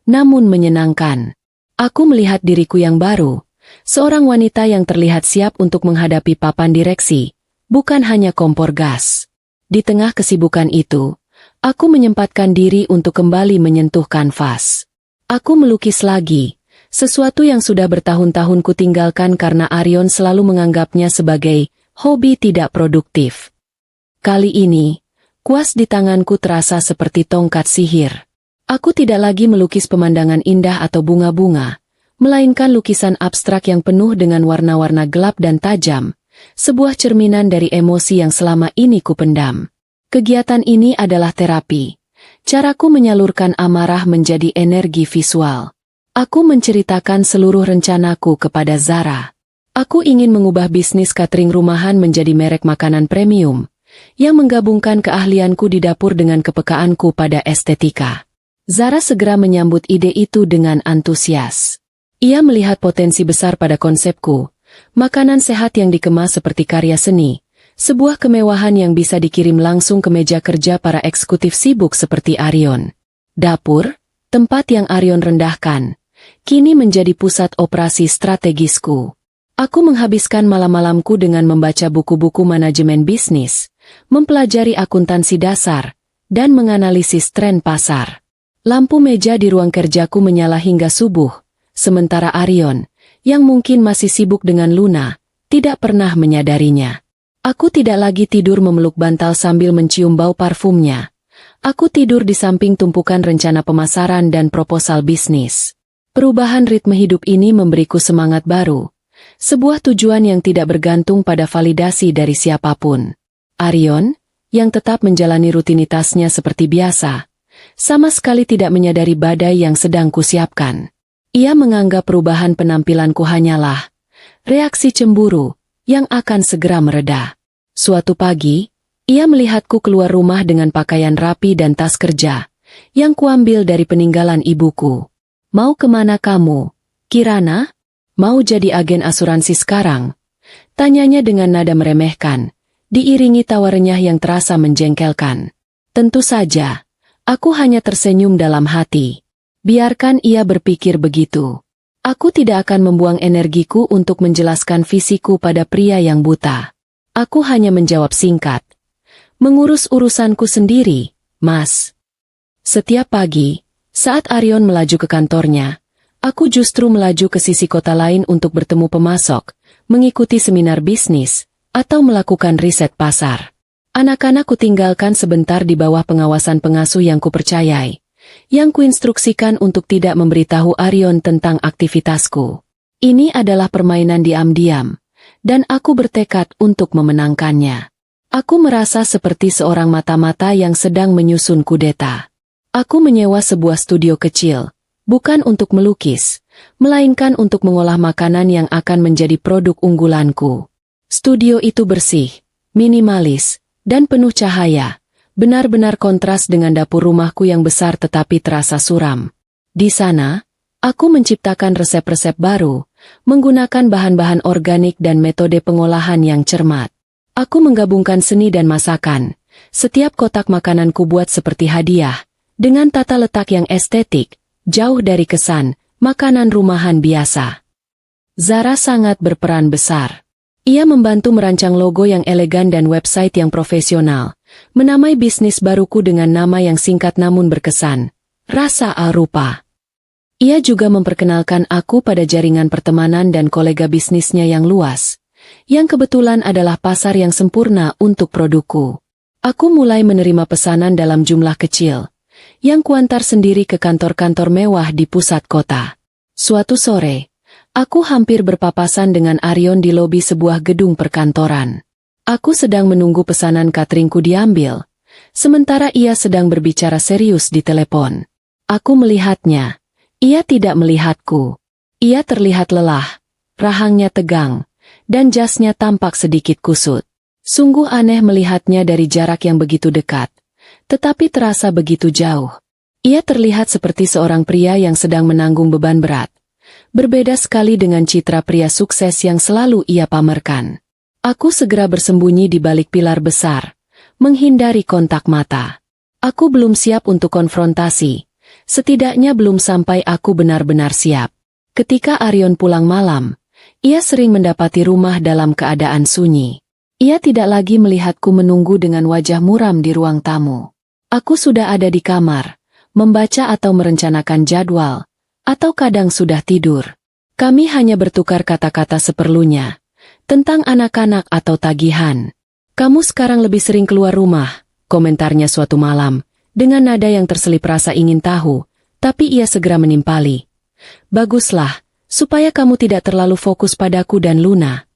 namun menyenangkan. Aku melihat diriku yang baru, seorang wanita yang terlihat siap untuk menghadapi papan direksi, bukan hanya kompor gas. Di tengah kesibukan itu, aku menyempatkan diri untuk kembali menyentuh kanvas. Aku melukis lagi, sesuatu yang sudah bertahun-tahun kutinggalkan karena Arion selalu menganggapnya sebagai hobi tidak produktif. Kali ini, kuas di tanganku terasa seperti tongkat sihir. Aku tidak lagi melukis pemandangan indah atau bunga-bunga, melainkan lukisan abstrak yang penuh dengan warna-warna gelap dan tajam, sebuah cerminan dari emosi yang selama ini kupendam. Kegiatan ini adalah terapi. Caraku menyalurkan amarah menjadi energi visual. Aku menceritakan seluruh rencanaku kepada Zara. Aku ingin mengubah bisnis catering rumahan menjadi merek makanan premium, yang menggabungkan keahlianku di dapur dengan kepekaanku pada estetika. Zara segera menyambut ide itu dengan antusias. Ia melihat potensi besar pada konsepku, makanan sehat yang dikemas seperti karya seni, sebuah kemewahan yang bisa dikirim langsung ke meja kerja para eksekutif sibuk seperti Arion. Dapur, tempat yang Arion rendahkan, kini menjadi pusat operasi strategisku. Aku menghabiskan malam-malamku dengan membaca buku-buku manajemen bisnis, mempelajari akuntansi dasar, dan menganalisis tren pasar. Lampu meja di ruang kerjaku menyala hingga subuh, sementara Arion, yang mungkin masih sibuk dengan Luna, tidak pernah menyadarinya. Aku tidak lagi tidur memeluk bantal sambil mencium bau parfumnya. Aku tidur di samping tumpukan rencana pemasaran dan proposal bisnis. Perubahan ritme hidup ini memberiku semangat baru, sebuah tujuan yang tidak bergantung pada validasi dari siapapun. Arion, yang tetap menjalani rutinitasnya seperti biasa, sama sekali tidak menyadari badai yang sedang kusiapkan. Ia menganggap perubahan penampilanku hanyalah reaksi cemburu yang akan segera mereda. Suatu pagi, ia melihatku keluar rumah dengan pakaian rapi dan tas kerja, yang kuambil dari peninggalan ibuku. Mau kemana kamu, Kirana? Mau jadi agen asuransi sekarang? Tanyanya dengan nada meremehkan, diiringi tawa renyah yang terasa menjengkelkan. Tentu saja. Aku hanya tersenyum dalam hati. Biarkan ia berpikir begitu. Aku tidak akan membuang energiku untuk menjelaskan visiku pada pria yang buta. Aku hanya menjawab singkat. Mengurus urusanku sendiri, Mas. Setiap pagi, saat Arion melaju ke kantornya, aku justru melaju ke sisi kota lain untuk bertemu pemasok, mengikuti seminar bisnis, atau melakukan riset pasar. Anak-anak kutinggalkan sebentar di bawah pengawasan pengasuh yang kupercayai, yang kuinstruksikan untuk tidak memberitahu Aryon tentang aktivitasku. Ini adalah permainan diam-diam, dan aku bertekad untuk memenangkannya. Aku merasa seperti seorang mata-mata yang sedang menyusun kudeta. Aku menyewa sebuah studio kecil, bukan untuk melukis, melainkan untuk mengolah makanan yang akan menjadi produk unggulanku. Studio itu bersih, minimalis, dan penuh cahaya, benar-benar kontras dengan dapur rumahku yang besar tetapi terasa suram. Di sana, aku menciptakan resep-resep baru, menggunakan bahan-bahan organik dan metode pengolahan yang cermat. Aku menggabungkan seni dan masakan. Setiap kotak makanan kubuat seperti hadiah, dengan tata letak yang estetik, jauh dari kesan makanan rumahan biasa. Zara sangat berperan besar. Ia membantu merancang logo yang elegan dan website yang profesional, menamai bisnis baruku dengan nama yang singkat namun berkesan, Rasa Arupa. Ia juga memperkenalkan aku pada jaringan pertemanan dan kolega bisnisnya yang luas, yang kebetulan adalah pasar yang sempurna untuk produkku. Aku mulai menerima pesanan dalam jumlah kecil, yang kuantar sendiri ke kantor-kantor mewah di pusat kota. Suatu sore, aku hampir berpapasan dengan Aryon di lobi sebuah gedung perkantoran. Aku sedang menunggu pesanan cateringku diambil, sementara ia sedang berbicara serius di telepon. Aku melihatnya. Ia tidak melihatku. Ia terlihat lelah, rahangnya tegang, dan jasnya tampak sedikit kusut. Sungguh aneh melihatnya dari jarak yang begitu dekat, tetapi terasa begitu jauh. Ia terlihat seperti seorang pria yang sedang menanggung beban berat. Berbeda sekali dengan citra pria sukses yang selalu ia pamerkan. Aku segera bersembunyi di balik pilar besar, menghindari kontak mata. Aku belum siap untuk konfrontasi. Setidaknya belum sampai aku benar-benar siap. Ketika Aryon pulang malam, ia sering mendapati rumah dalam keadaan sunyi. Ia tidak lagi melihatku menunggu dengan wajah muram di ruang tamu. Aku sudah ada di kamar, membaca atau merencanakan jadwal, atau kadang sudah tidur. Kami hanya bertukar kata-kata seperlunya, tentang anak-anak atau tagihan. Kamu sekarang lebih sering keluar rumah, komentarnya suatu malam, dengan nada yang terselip rasa ingin tahu, tapi ia segera menimpali. Baguslah, supaya kamu tidak terlalu fokus padaku dan Luna.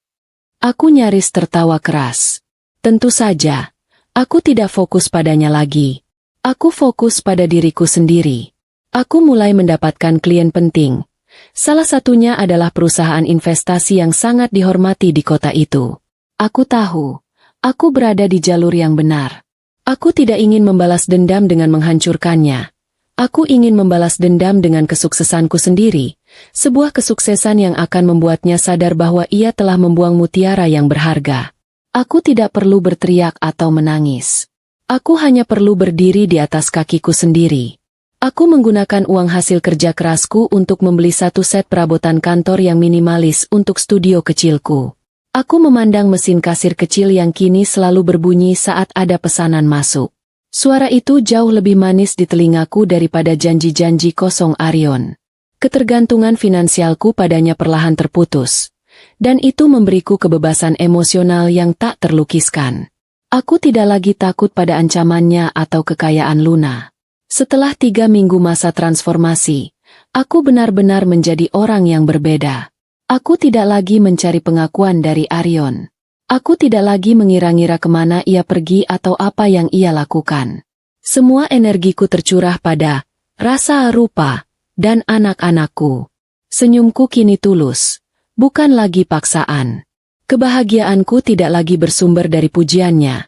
Aku nyaris tertawa keras. Tentu saja, aku tidak fokus padanya lagi. Aku fokus pada diriku sendiri. Aku mulai mendapatkan klien penting. Salah satunya adalah perusahaan investasi yang sangat dihormati di kota itu. Aku tahu, aku berada di jalur yang benar. Aku tidak ingin membalas dendam dengan menghancurkannya. Aku ingin membalas dendam dengan kesuksesanku sendiri, sebuah kesuksesan yang akan membuatnya sadar bahwa ia telah membuang mutiara yang berharga. Aku tidak perlu berteriak atau menangis. Aku hanya perlu berdiri di atas kakiku sendiri. Aku menggunakan uang hasil kerja kerasku untuk membeli satu set perabotan kantor yang minimalis untuk studio kecilku. Aku memandang mesin kasir kecil yang kini selalu berbunyi saat ada pesanan masuk. Suara itu jauh lebih manis di telingaku daripada janji-janji kosong Aryon. Ketergantungan finansialku padanya perlahan terputus, dan itu memberiku kebebasan emosional yang tak terlukiskan. Aku tidak lagi takut pada ancamannya atau kekayaan Luna. Setelah 3 minggu masa transformasi, aku benar-benar menjadi orang yang berbeda. Aku tidak lagi mencari pengakuan dari Aryon. Aku tidak lagi mengira-ngira kemana ia pergi atau apa yang ia lakukan. Semua energiku tercurah pada Rasa Arupa dan anak-anakku. Senyumku kini tulus, bukan lagi paksaan. Kebahagiaanku tidak lagi bersumber dari pujiannya,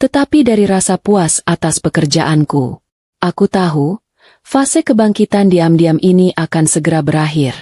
tetapi dari rasa puas atas pekerjaanku. Aku tahu, fase kebangkitan diam-diam ini akan segera berakhir.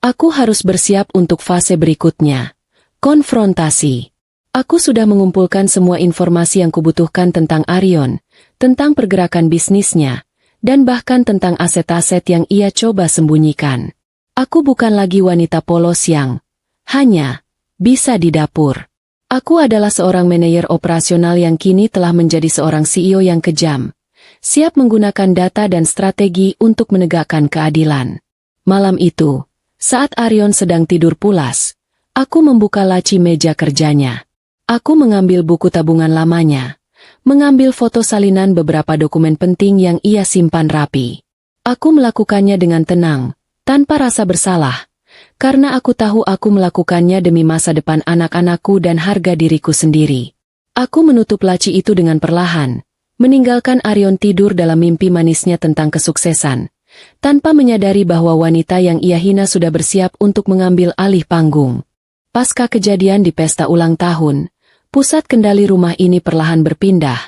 Aku harus bersiap untuk fase berikutnya, konfrontasi. Aku sudah mengumpulkan semua informasi yang kubutuhkan tentang Aryon, tentang pergerakan bisnisnya, dan bahkan tentang aset-aset yang ia coba sembunyikan. Aku bukan lagi wanita polos yang hanya bisa di dapur. Aku adalah seorang manajer operasional yang kini telah menjadi seorang CEO yang kejam, siap menggunakan data dan strategi untuk menegakkan keadilan. Malam itu, saat Aryon sedang tidur pulas, aku membuka laci meja kerjanya. Aku mengambil buku tabungan lamanya, mengambil foto salinan beberapa dokumen penting yang ia simpan rapi. Aku melakukannya dengan tenang, tanpa rasa bersalah, karena aku tahu aku melakukannya demi masa depan anak-anakku dan harga diriku sendiri. Aku menutup laci itu dengan perlahan, meninggalkan Arion tidur dalam mimpi manisnya tentang kesuksesan, tanpa menyadari bahwa wanita yang ia hina sudah bersiap untuk mengambil alih panggung. Pasca kejadian di pesta ulang tahun, pusat kendali rumah ini perlahan berpindah,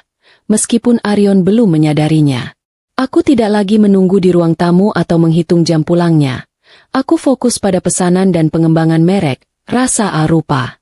meskipun Arion belum menyadarinya. Aku tidak lagi menunggu di ruang tamu atau menghitung jam pulangnya. Aku fokus pada pesanan dan pengembangan merek, rasa arupa.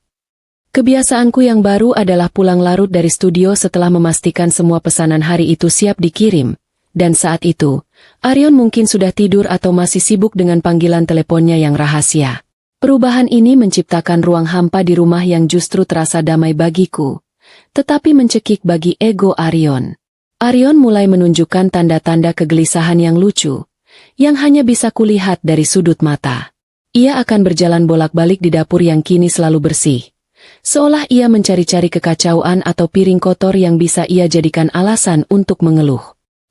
Kebiasaanku yang baru adalah pulang larut dari studio setelah memastikan semua pesanan hari itu siap dikirim. Dan saat itu, Arion mungkin sudah tidur atau masih sibuk dengan panggilan teleponnya yang rahasia. Perubahan ini menciptakan ruang hampa di rumah yang justru terasa damai bagiku, tetapi mencekik bagi ego Arion. Arion mulai menunjukkan tanda-tanda kegelisahan yang lucu, yang hanya bisa kulihat dari sudut mata. Ia akan berjalan bolak-balik di dapur yang kini selalu bersih, seolah ia mencari-cari kekacauan atau piring kotor yang bisa ia jadikan alasan untuk mengeluh.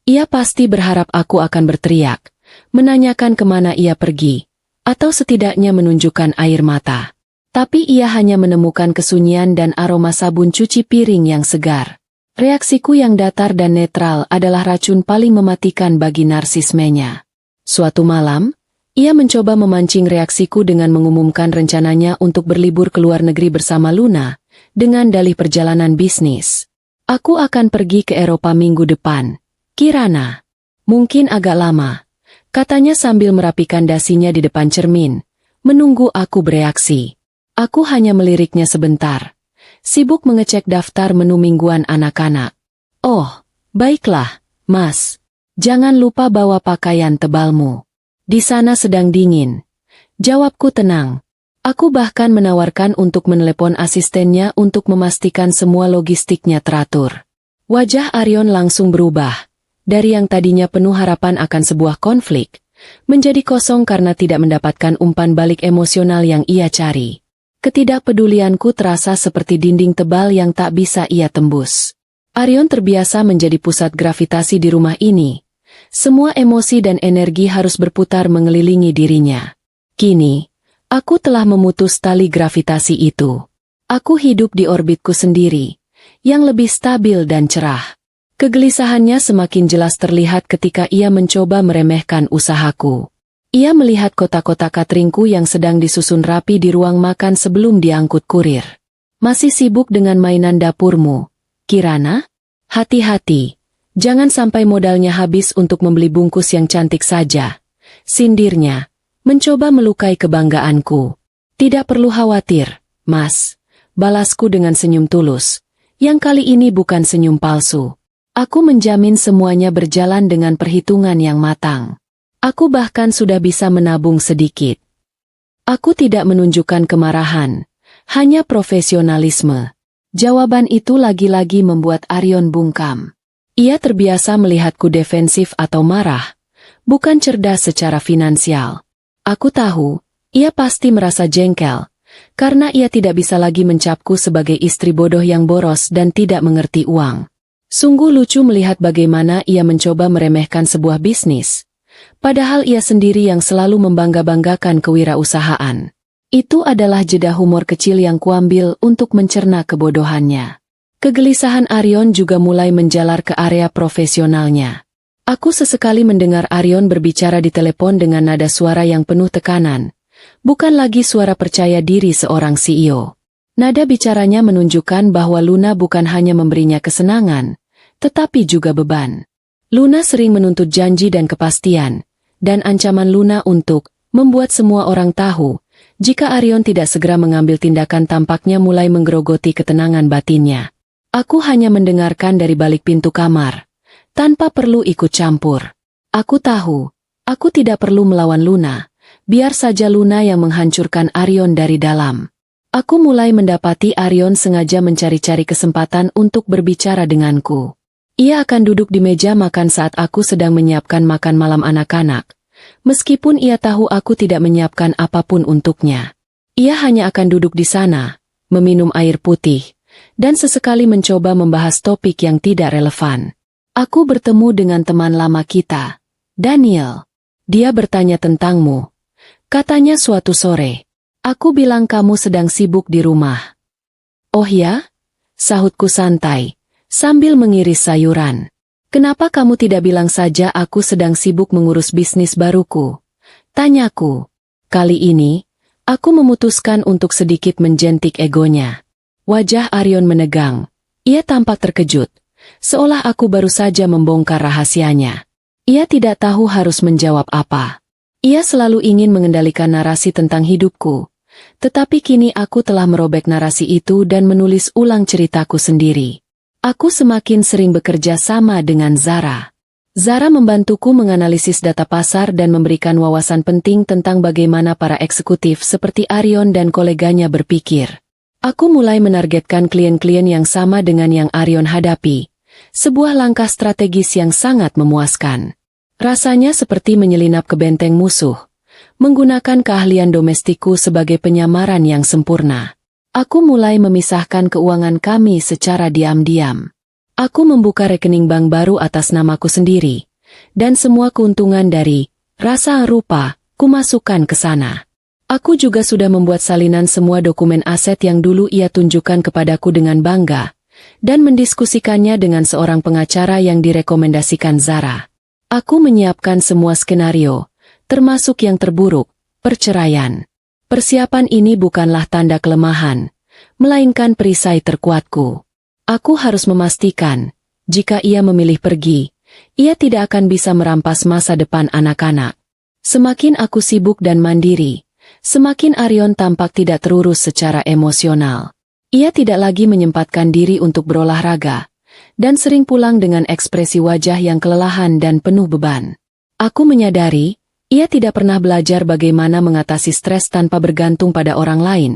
Ia pasti berharap aku akan berteriak, menanyakan kemana ia pergi, atau setidaknya menunjukkan air mata. Tapi ia hanya menemukan kesunyian dan aroma sabun cuci piring yang segar. Reaksiku yang datar dan netral adalah racun paling mematikan bagi narsismenya. Suatu malam, ia mencoba memancing reaksiku dengan mengumumkan rencananya untuk berlibur ke luar negeri bersama Luna, dengan dalih perjalanan bisnis. Aku akan pergi ke Eropa minggu depan, Kirana. Mungkin agak lama, katanya sambil merapikan dasinya di depan cermin, menunggu aku bereaksi. Aku hanya meliriknya sebentar, sibuk mengecek daftar menu mingguan anak-anak. Oh, baiklah, Mas. Jangan lupa bawa pakaian tebalmu. Di sana sedang dingin. Jawabku tenang. Aku bahkan menawarkan untuk menelepon asistennya untuk memastikan semua logistiknya teratur. Wajah Arion langsung berubah. Dari yang tadinya penuh harapan akan sebuah konflik, menjadi kosong karena tidak mendapatkan umpan balik emosional yang ia cari. Ketidakpedulianku terasa seperti dinding tebal yang tak bisa ia tembus. Arion terbiasa menjadi pusat gravitasi di rumah ini. Semua emosi dan energi harus berputar mengelilingi dirinya. Kini, aku telah memutus tali gravitasi itu. Aku hidup di orbitku sendiri, yang lebih stabil dan cerah. Kegelisahannya semakin jelas terlihat ketika ia mencoba meremehkan usahaku. Ia melihat kotak-kotak cateringku yang sedang disusun rapi di ruang makan sebelum diangkut kurir. Masih sibuk dengan mainan dapurmu, Kirana? Hati-hati, jangan sampai modalnya habis untuk membeli bungkus yang cantik saja. Sindirnya, mencoba melukai kebanggaanku. Tidak perlu khawatir, Mas. Balasku dengan senyum tulus, yang kali ini bukan senyum palsu. Aku menjamin semuanya berjalan dengan perhitungan yang matang. Aku bahkan sudah bisa menabung sedikit. Aku tidak menunjukkan kemarahan, hanya profesionalisme. Jawaban itu lagi-lagi membuat Arion bungkam. Ia terbiasa melihatku defensif atau marah, bukan cerdas secara finansial. Aku tahu, ia pasti merasa jengkel, karena ia tidak bisa lagi mencapku sebagai istri bodoh yang boros dan tidak mengerti uang. Sungguh lucu melihat bagaimana ia mencoba meremehkan sebuah bisnis. Padahal ia sendiri yang selalu membangga-banggakan kewirausahaan. Itu adalah jeda humor kecil yang kuambil untuk mencerna kebodohannya. Kegelisahan Arion juga mulai menjalar ke area profesionalnya. Aku sesekali mendengar Arion berbicara di telepon dengan nada suara yang penuh tekanan. Bukan lagi suara percaya diri seorang CEO. Nada bicaranya menunjukkan bahwa Luna bukan hanya memberinya kesenangan, tetapi juga beban. Luna sering menuntut janji dan kepastian, dan ancaman Luna untuk membuat semua orang tahu, jika Arion tidak segera mengambil tindakan tampaknya mulai menggerogoti ketenangan batinnya. Aku hanya mendengarkan dari balik pintu kamar, tanpa perlu ikut campur. Aku tahu, aku tidak perlu melawan Luna, biar saja Luna yang menghancurkan Arion dari dalam. Aku mulai mendapati Arion sengaja mencari-cari kesempatan untuk berbicara denganku. Ia akan duduk di meja makan saat aku sedang menyiapkan makan malam anak-anak, meskipun ia tahu aku tidak menyiapkan apapun untuknya. Ia hanya akan duduk di sana, meminum air putih, dan sesekali mencoba membahas topik yang tidak relevan. Aku bertemu dengan teman lama kita, Daniel. Dia bertanya tentangmu. Katanya suatu sore. Aku bilang kamu sedang sibuk di rumah. Oh ya? Sahutku santai, sambil mengiris sayuran. Kenapa kamu tidak bilang saja aku sedang sibuk mengurus bisnis baruku? Tanyaku. Kali ini, aku memutuskan untuk sedikit menjentik egonya. Wajah Arion menegang. Ia tampak terkejut, seolah aku baru saja membongkar rahasianya. Ia tidak tahu harus menjawab apa. Ia selalu ingin mengendalikan narasi tentang hidupku. Tetapi kini aku telah merobek narasi itu dan menulis ulang ceritaku sendiri. Aku semakin sering bekerja sama dengan Zara. Zara membantuku menganalisis data pasar dan memberikan wawasan penting tentang bagaimana para eksekutif seperti Arion dan koleganya berpikir. Aku mulai menargetkan klien-klien yang sama dengan yang Arion hadapi. Sebuah langkah strategis yang sangat memuaskan. Rasanya seperti menyelinap ke benteng musuh, menggunakan keahlian domestikku sebagai penyamaran yang sempurna. Aku mulai memisahkan keuangan kami secara diam-diam. Aku membuka rekening bank baru atas namaku sendiri, dan semua keuntungan dari rasa rupa kumasukkan ke sana. Aku juga sudah membuat salinan semua dokumen aset yang dulu ia tunjukkan kepadaku dengan bangga, dan mendiskusikannya dengan seorang pengacara yang direkomendasikan Zara. Aku menyiapkan semua skenario, termasuk yang terburuk, perceraian. Persiapan ini bukanlah tanda kelemahan, melainkan perisai terkuatku. Aku harus memastikan, jika ia memilih pergi, ia tidak akan bisa merampas masa depan anak-anak. Semakin aku sibuk dan mandiri, semakin Arion tampak tidak terurus secara emosional. Ia tidak lagi menyempatkan diri untuk berolahraga, dan sering pulang dengan ekspresi wajah yang kelelahan dan penuh beban. Aku menyadari, ia tidak pernah belajar bagaimana mengatasi stres tanpa bergantung pada orang lain.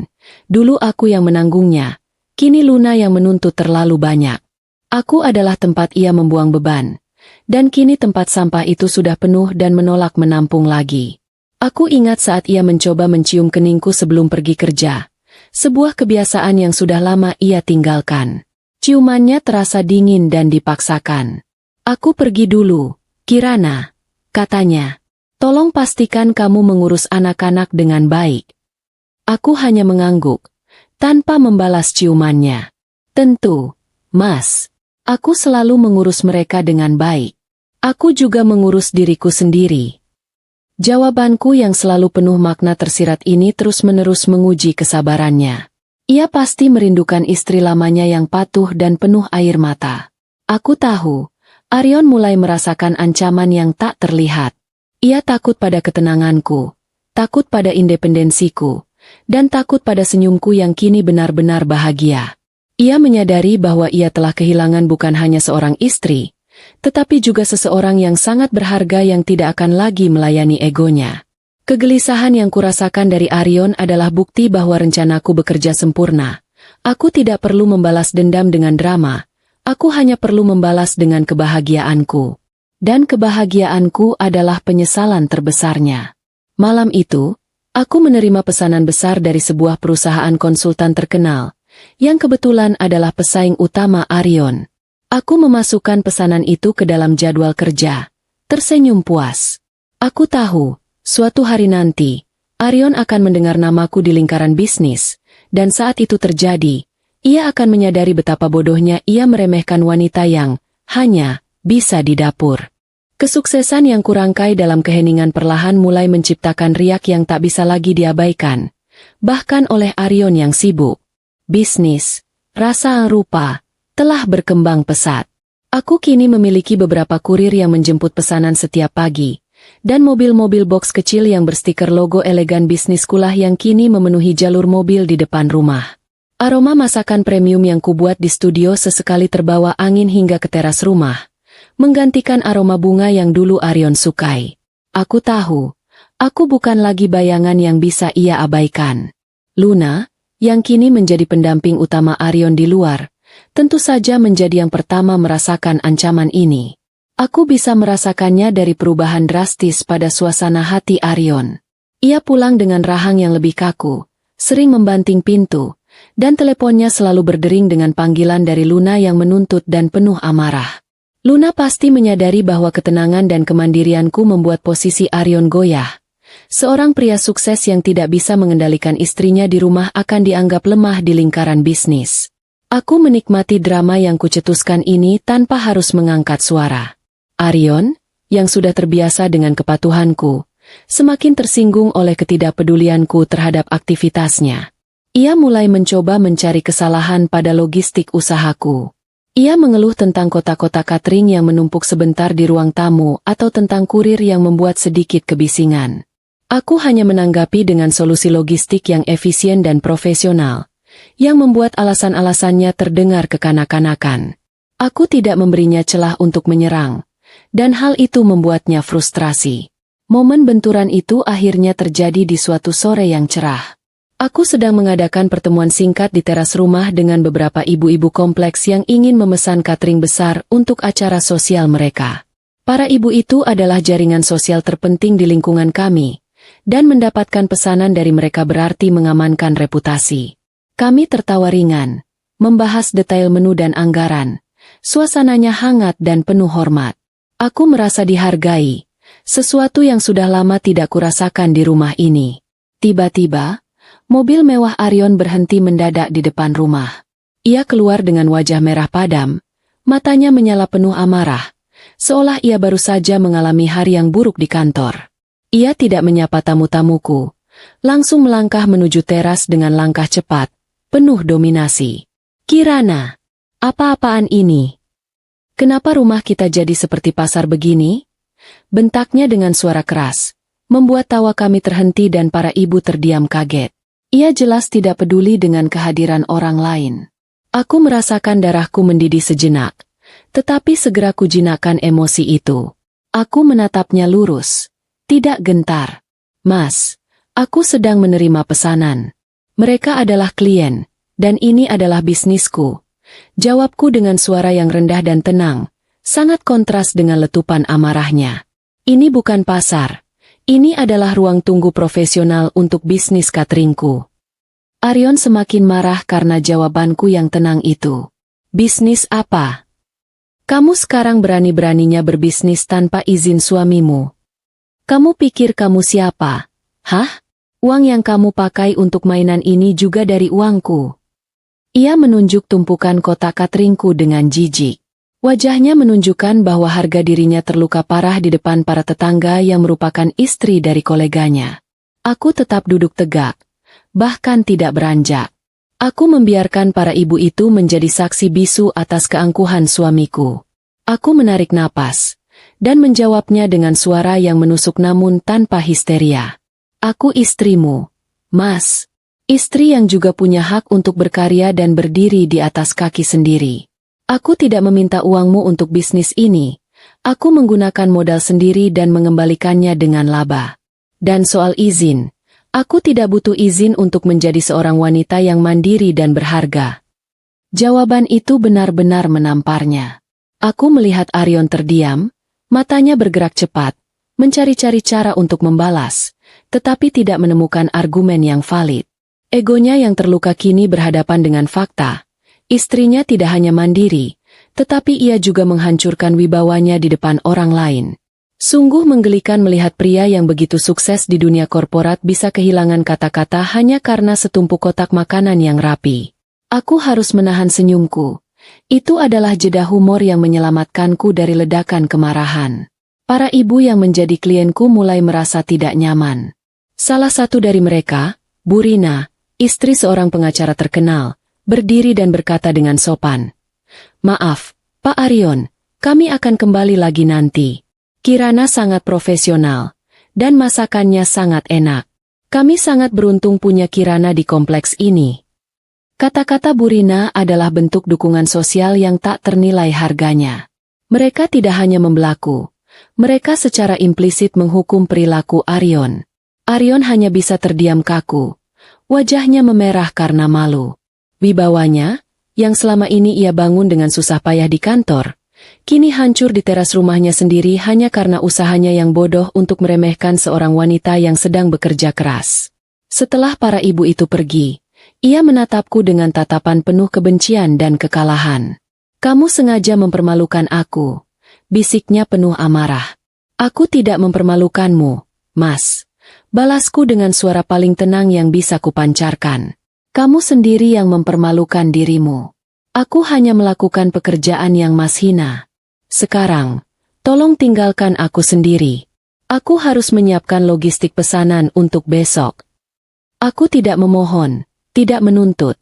Dulu aku yang menanggungnya, kini Luna yang menuntut terlalu banyak. Aku adalah tempat ia membuang beban, dan kini tempat sampah itu sudah penuh dan menolak menampung lagi. Aku ingat saat ia mencoba mencium keningku sebelum pergi kerja, sebuah kebiasaan yang sudah lama ia tinggalkan. Ciumannya terasa dingin dan dipaksakan. Aku pergi dulu, Kirana, katanya. Tolong pastikan kamu mengurus anak-anak dengan baik. Aku hanya mengangguk, tanpa membalas ciumannya. Tentu, Mas. Aku selalu mengurus mereka dengan baik. Aku juga mengurus diriku sendiri. Jawabanku yang selalu penuh makna tersirat ini terus-menerus menguji kesabarannya. Ia pasti merindukan istri lamanya yang patuh dan penuh air mata. Aku tahu, Arion mulai merasakan ancaman yang tak terlihat. Ia takut pada ketenanganku, takut pada independensiku, dan takut pada senyumku yang kini benar-benar bahagia. Ia menyadari bahwa ia telah kehilangan bukan hanya seorang istri, tetapi juga seseorang yang sangat berharga yang tidak akan lagi melayani egonya. Kegelisahan yang kurasakan dari Arion adalah bukti bahwa rencanaku bekerja sempurna. Aku tidak perlu membalas dendam dengan drama, aku hanya perlu membalas dengan kebahagiaanku. Dan kebahagiaanku adalah penyesalan terbesarnya. Malam itu, aku menerima pesanan besar dari sebuah perusahaan konsultan terkenal, yang kebetulan adalah pesaing utama Arion. Aku memasukkan pesanan itu ke dalam jadwal kerja, tersenyum puas. Aku tahu, suatu hari nanti, Arion akan mendengar namaku di lingkaran bisnis, dan saat itu terjadi, ia akan menyadari betapa bodohnya ia meremehkan wanita yang hanya bisa di dapur. Kesuksesan yang kurangkai dalam keheningan perlahan mulai menciptakan riak yang tak bisa lagi diabaikan, bahkan oleh Arion yang sibuk. Bisnis, rasa rupa, telah berkembang pesat. Aku kini memiliki beberapa kurir yang menjemput pesanan setiap pagi, dan mobil-mobil box kecil yang berstiker logo elegan bisniskulah yang kini memenuhi jalur mobil di depan rumah. Aroma masakan premium yang kubuat di studio sesekali terbawa angin hingga ke teras rumah, menggantikan aroma bunga yang dulu Arion sukai. Aku tahu, aku bukan lagi bayangan yang bisa ia abaikan. Luna, yang kini menjadi pendamping utama Arion di luar, tentu saja menjadi yang pertama merasakan ancaman ini. Aku bisa merasakannya dari perubahan drastis pada suasana hati Arion. Ia pulang dengan rahang yang lebih kaku, sering membanting pintu, dan teleponnya selalu berdering dengan panggilan dari Luna yang menuntut dan penuh amarah. Luna pasti menyadari bahwa ketenangan dan kemandirianku membuat posisi Aryon goyah. Seorang pria sukses yang tidak bisa mengendalikan istrinya di rumah akan dianggap lemah di lingkaran bisnis. Aku menikmati drama yang kucetuskan ini tanpa harus mengangkat suara. Aryon, yang sudah terbiasa dengan kepatuhanku, semakin tersinggung oleh ketidakpedulianku terhadap aktivitasnya. Ia mulai mencoba mencari kesalahan pada logistik usahaku. Ia mengeluh tentang kotak-kotak catering yang menumpuk sebentar di ruang tamu atau tentang kurir yang membuat sedikit kebisingan. Aku hanya menanggapi dengan solusi logistik yang efisien dan profesional, yang membuat alasan-alasannya terdengar kekanak-kanakan. Aku tidak memberinya celah untuk menyerang, dan hal itu membuatnya frustrasi. Momen benturan itu akhirnya terjadi di suatu sore yang cerah. Aku sedang mengadakan pertemuan singkat di teras rumah dengan beberapa ibu-ibu kompleks yang ingin memesan catering besar untuk acara sosial mereka. Para ibu itu adalah jaringan sosial terpenting di lingkungan kami, dan mendapatkan pesanan dari mereka berarti mengamankan reputasi. Kami tertawa ringan, membahas detail menu dan anggaran. Suasananya hangat dan penuh hormat. Aku merasa dihargai, sesuatu yang sudah lama tidak kurasakan di rumah ini. Tiba-tiba, mobil mewah Aryon berhenti mendadak di depan rumah. Ia keluar dengan wajah merah padam, matanya menyala penuh amarah, seolah ia baru saja mengalami hari yang buruk di kantor. Ia tidak menyapa tamu-tamuku, langsung melangkah menuju teras dengan langkah cepat, penuh dominasi. "Kirana, apa-apaan ini? Kenapa rumah kita jadi seperti pasar begini?" Bentaknya dengan suara keras, membuat tawa kami terhenti dan para ibu terdiam kaget. Ia jelas tidak peduli dengan kehadiran orang lain. Aku merasakan darahku mendidih sejenak, tetapi segera kujinakkan emosi itu. Aku menatapnya lurus, tidak gentar. "Mas, aku sedang menerima pesanan. Mereka adalah klien, dan ini adalah bisnisku." Jawabku dengan suara yang rendah dan tenang, sangat kontras dengan letupan amarahnya. "Ini bukan pasar. Ini adalah ruang tunggu profesional untuk bisnis cateringku." Aryon semakin marah karena jawabanku yang tenang itu. "Bisnis apa? Kamu sekarang berani-beraninya berbisnis tanpa izin suamimu. Kamu pikir kamu siapa? Hah? Uang yang kamu pakai untuk mainan ini juga dari uangku." Ia menunjuk tumpukan kotak cateringku dengan jijik. Wajahnya menunjukkan bahwa harga dirinya terluka parah di depan para tetangga yang merupakan istri dari koleganya. Aku tetap duduk tegak, bahkan tidak beranjak. Aku membiarkan para ibu itu menjadi saksi bisu atas keangkuhan suamiku. Aku menarik napas, dan menjawabnya dengan suara yang menusuk namun tanpa histeria. "Aku istrimu, Mas. Istri yang juga punya hak untuk berkarya dan berdiri di atas kaki sendiri. Aku tidak meminta uangmu untuk bisnis ini. Aku menggunakan modal sendiri dan mengembalikannya dengan laba. Dan soal izin, aku tidak butuh izin untuk menjadi seorang wanita yang mandiri dan berharga." Jawaban itu benar-benar menamparnya. Aku melihat Aryon terdiam, matanya bergerak cepat, mencari-cari cara untuk membalas, tetapi tidak menemukan argumen yang valid. Egonya yang terluka kini berhadapan dengan fakta. Istrinya tidak hanya mandiri, tetapi ia juga menghancurkan wibawanya di depan orang lain. Sungguh menggelikan melihat pria yang begitu sukses di dunia korporat bisa kehilangan kata-kata hanya karena setumpuk kotak makanan yang rapi. Aku harus menahan senyumku. Itu adalah jeda humor yang menyelamatkanku dari ledakan kemarahan. Para ibu yang menjadi klienku mulai merasa tidak nyaman. Salah satu dari mereka, Bu Rina, istri seorang pengacara terkenal, berdiri dan berkata dengan sopan, "Maaf, Pak Aryon, kami akan kembali lagi nanti. Kirana sangat profesional, dan masakannya sangat enak. Kami sangat beruntung punya Kirana di kompleks ini." Kata-kata Bu Rina adalah bentuk dukungan sosial yang tak ternilai harganya. Mereka tidak hanya membelaku, mereka secara implisit menghukum perilaku Aryon. Aryon hanya bisa terdiam kaku. Wajahnya memerah karena malu. Wibawanya, yang selama ini ia bangun dengan susah payah di kantor, kini hancur di teras rumahnya sendiri hanya karena usahanya yang bodoh untuk meremehkan seorang wanita yang sedang bekerja keras. Setelah para ibu itu pergi, ia menatapku dengan tatapan penuh kebencian dan kekalahan. "Kamu sengaja mempermalukan aku, bisiknya penuh amarah. Aku tidak mempermalukanmu, Mas. Balasku dengan suara paling tenang yang bisa kupancarkan. Kamu sendiri yang mempermalukan dirimu. Aku hanya melakukan pekerjaan yang Mas hina. Sekarang, tolong tinggalkan aku sendiri. Aku harus menyiapkan logistik pesanan untuk besok. Aku tidak memohon, tidak menuntut.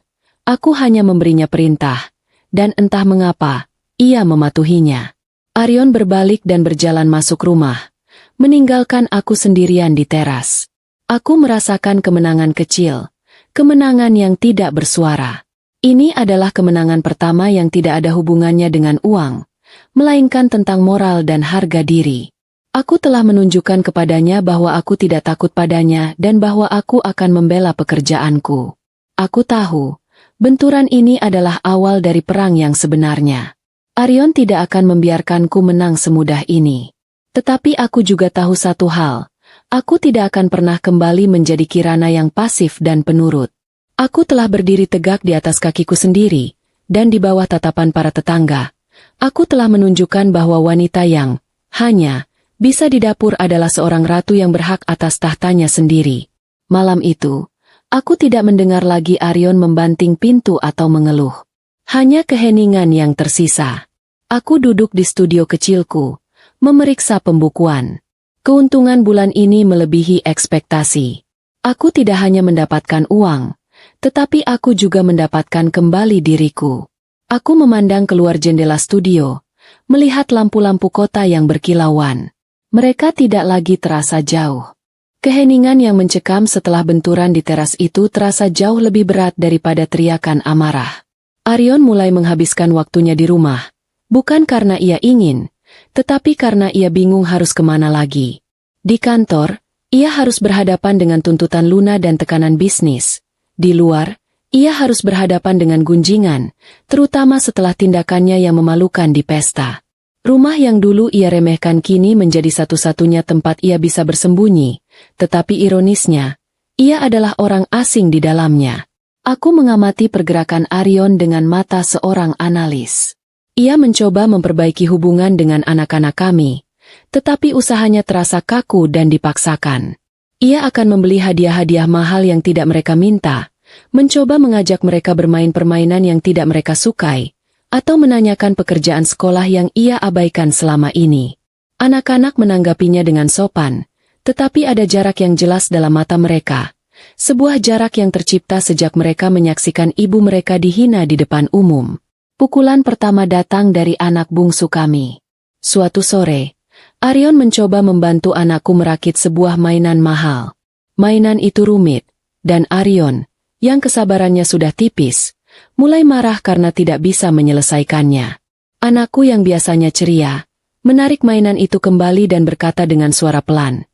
Aku hanya memberinya perintah. Dan entah mengapa, ia mematuhinya. Arion berbalik dan berjalan masuk rumah, meninggalkan aku sendirian di teras. Aku merasakan kemenangan kecil, kemenangan yang tidak bersuara. Ini adalah kemenangan pertama yang tidak ada hubungannya dengan uang, melainkan tentang moral dan harga diri. Aku telah menunjukkan kepadanya bahwa aku tidak takut padanya dan bahwa aku akan membela pekerjaanku. Aku tahu, benturan ini adalah awal dari perang yang sebenarnya. Arion tidak akan membiarkanku menang semudah ini. Tetapi aku juga tahu satu hal. Aku tidak akan pernah kembali menjadi Kirana yang pasif dan penurut. Aku telah berdiri tegak di atas kakiku sendiri, dan di bawah tatapan para tetangga. Aku telah menunjukkan bahwa wanita yang hanya bisa di dapur adalah seorang ratu yang berhak atas tahtanya sendiri. Malam itu, aku tidak mendengar lagi Arion membanting pintu atau mengeluh. Hanya keheningan yang tersisa. Aku duduk di studio kecilku, memeriksa pembukuan. Keuntungan bulan ini melebihi ekspektasi. Aku tidak hanya mendapatkan uang, tetapi aku juga mendapatkan kembali diriku. Aku memandang keluar jendela studio, melihat lampu-lampu kota yang berkilauan. Mereka tidak lagi terasa jauh. Keheningan yang mencekam setelah benturan di teras itu terasa jauh lebih berat daripada teriakan amarah. Arion mulai menghabiskan waktunya di rumah, bukan karena ia ingin, tetapi karena ia bingung harus kemana lagi. Di kantor, ia harus berhadapan dengan tuntutan Luna dan tekanan bisnis. Di luar, ia harus berhadapan dengan gunjingan, terutama setelah tindakannya yang memalukan di pesta. Rumah yang dulu ia remehkan kini menjadi satu-satunya tempat ia bisa bersembunyi, tetapi ironisnya, ia adalah orang asing di dalamnya. Aku mengamati pergerakan Arion dengan mata seorang analis. Ia mencoba memperbaiki hubungan dengan anak-anak kami, tetapi usahanya terasa kaku dan dipaksakan. Ia akan membeli hadiah-hadiah mahal yang tidak mereka minta, mencoba mengajak mereka bermain permainan yang tidak mereka sukai, atau menanyakan pekerjaan sekolah yang ia abaikan selama ini. Anak-anak menanggapinya dengan sopan, tetapi ada jarak yang jelas dalam mata mereka. Sebuah jarak yang tercipta sejak mereka menyaksikan ibu mereka dihina di depan umum. Pukulan pertama datang dari anak bungsu kami. Suatu sore, Arion mencoba membantu anakku merakit sebuah mainan mahal. Mainan itu rumit, dan Arion, yang kesabarannya sudah tipis, mulai marah karena tidak bisa menyelesaikannya. Anakku yang biasanya ceria, menarik mainan itu kembali dan berkata dengan suara pelan,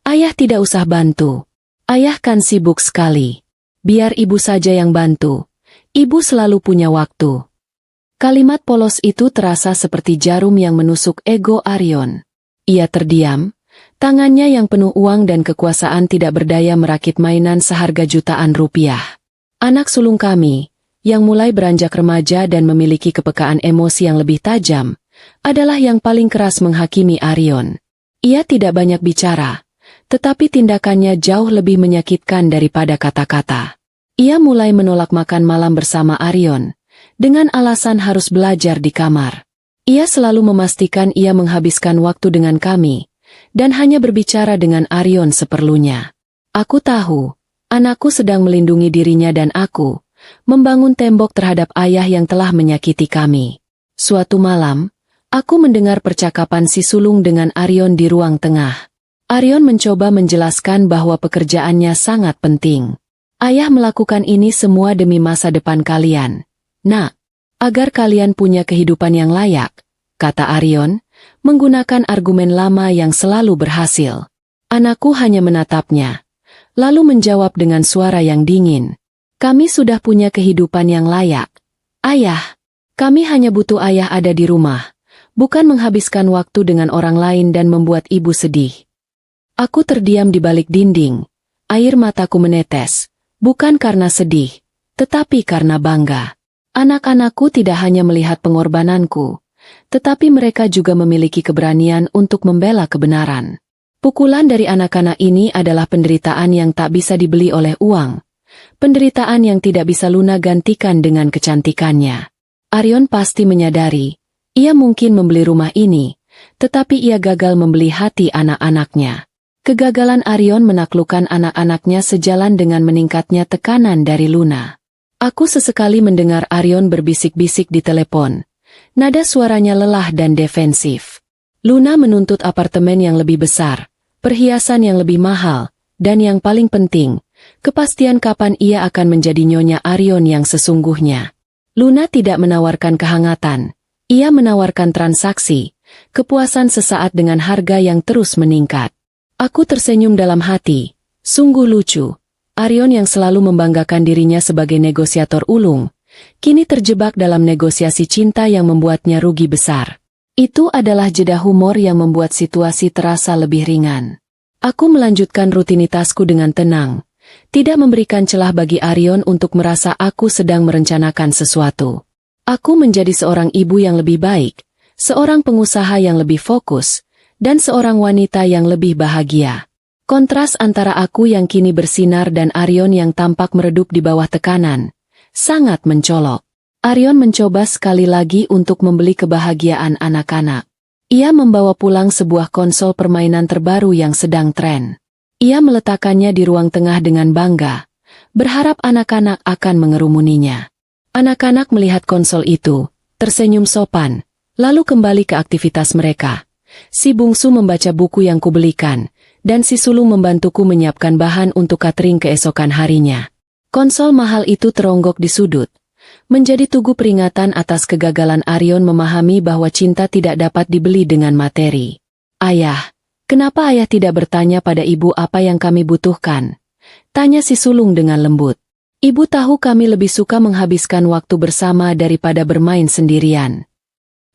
"Ayah tidak usah bantu. Ayah kan sibuk sekali. Biar ibu saja yang bantu. Ibu selalu punya waktu." Kalimat polos itu terasa seperti jarum yang menusuk ego Arion. Ia terdiam, tangannya yang penuh uang dan kekuasaan tidak berdaya merakit mainan seharga jutaan rupiah. Anak sulung kami, yang mulai beranjak remaja dan memiliki kepekaan emosi yang lebih tajam, adalah yang paling keras menghakimi Arion. Ia tidak banyak bicara, tetapi tindakannya jauh lebih menyakitkan daripada kata-kata. Ia mulai menolak makan malam bersama Arion, dengan alasan harus belajar di kamar. Ia selalu memastikan ia menghabiskan waktu dengan kami, dan hanya berbicara dengan Arion seperlunya. Aku tahu, anakku sedang melindungi dirinya dan aku, membangun tembok terhadap ayah yang telah menyakiti kami. Suatu malam, aku mendengar percakapan si sulung dengan Arion di ruang tengah. Arion mencoba menjelaskan bahwa pekerjaannya sangat penting. Ayah melakukan ini semua demi masa depan kalian. Nak, agar kalian punya kehidupan yang layak, kata Arion, menggunakan argumen lama yang selalu berhasil. Anakku hanya menatapnya, lalu menjawab dengan suara yang dingin. Kami sudah punya kehidupan yang layak. Ayah, kami hanya butuh ayah ada di rumah, bukan menghabiskan waktu dengan orang lain dan membuat ibu sedih. Aku terdiam di balik dinding, air mataku menetes, bukan karena sedih, tetapi karena bangga. Anak-anakku tidak hanya melihat pengorbananku, tetapi mereka juga memiliki keberanian untuk membela kebenaran. Pukulan dari anak-anak ini adalah penderitaan yang tak bisa dibeli oleh uang. Penderitaan yang tidak bisa Luna gantikan dengan kecantikannya. Arion pasti menyadari, ia mungkin membeli rumah ini, tetapi ia gagal membeli hati anak-anaknya. Kegagalan Arion menaklukkan anak-anaknya sejalan dengan meningkatnya tekanan dari Luna. Aku sesekali mendengar Arion berbisik-bisik di telepon. Nada suaranya lelah dan defensif. Luna menuntut apartemen yang lebih besar, perhiasan yang lebih mahal, dan yang paling penting, kepastian kapan ia akan menjadi nyonya Arion yang sesungguhnya. Luna tidak menawarkan kehangatan, ia menawarkan transaksi, kepuasan sesaat dengan harga yang terus meningkat. Aku tersenyum dalam hati, sungguh lucu. Arion yang selalu membanggakan dirinya sebagai negosiator ulung, kini terjebak dalam negosiasi cinta yang membuatnya rugi besar. Itu adalah jeda humor yang membuat situasi terasa lebih ringan. Aku melanjutkan rutinitasku dengan tenang, tidak memberikan celah bagi Arion untuk merasa aku sedang merencanakan sesuatu. Aku menjadi seorang ibu yang lebih baik, seorang pengusaha yang lebih fokus, dan seorang wanita yang lebih bahagia. Kontras antara aku yang kini bersinar dan Arion yang tampak meredup di bawah tekanan, sangat mencolok. Arion mencoba sekali lagi untuk membeli kebahagiaan anak-anak. Ia membawa pulang sebuah konsol permainan terbaru yang sedang tren. Ia meletakkannya di ruang tengah dengan bangga, berharap anak-anak akan mengerumuninya. Anak-anak melihat konsol itu, tersenyum sopan, lalu kembali ke aktivitas mereka. Si bungsu membaca buku yang kubelikan, dan si sulung membantuku menyiapkan bahan untuk catering keesokan harinya. Konsol mahal itu teronggok di sudut, menjadi tugu peringatan atas kegagalan Arion memahami bahwa cinta tidak dapat dibeli dengan materi. Ayah, kenapa ayah tidak bertanya pada ibu apa yang kami butuhkan? Tanya si sulung dengan lembut. Ibu tahu kami lebih suka menghabiskan waktu bersama daripada bermain sendirian.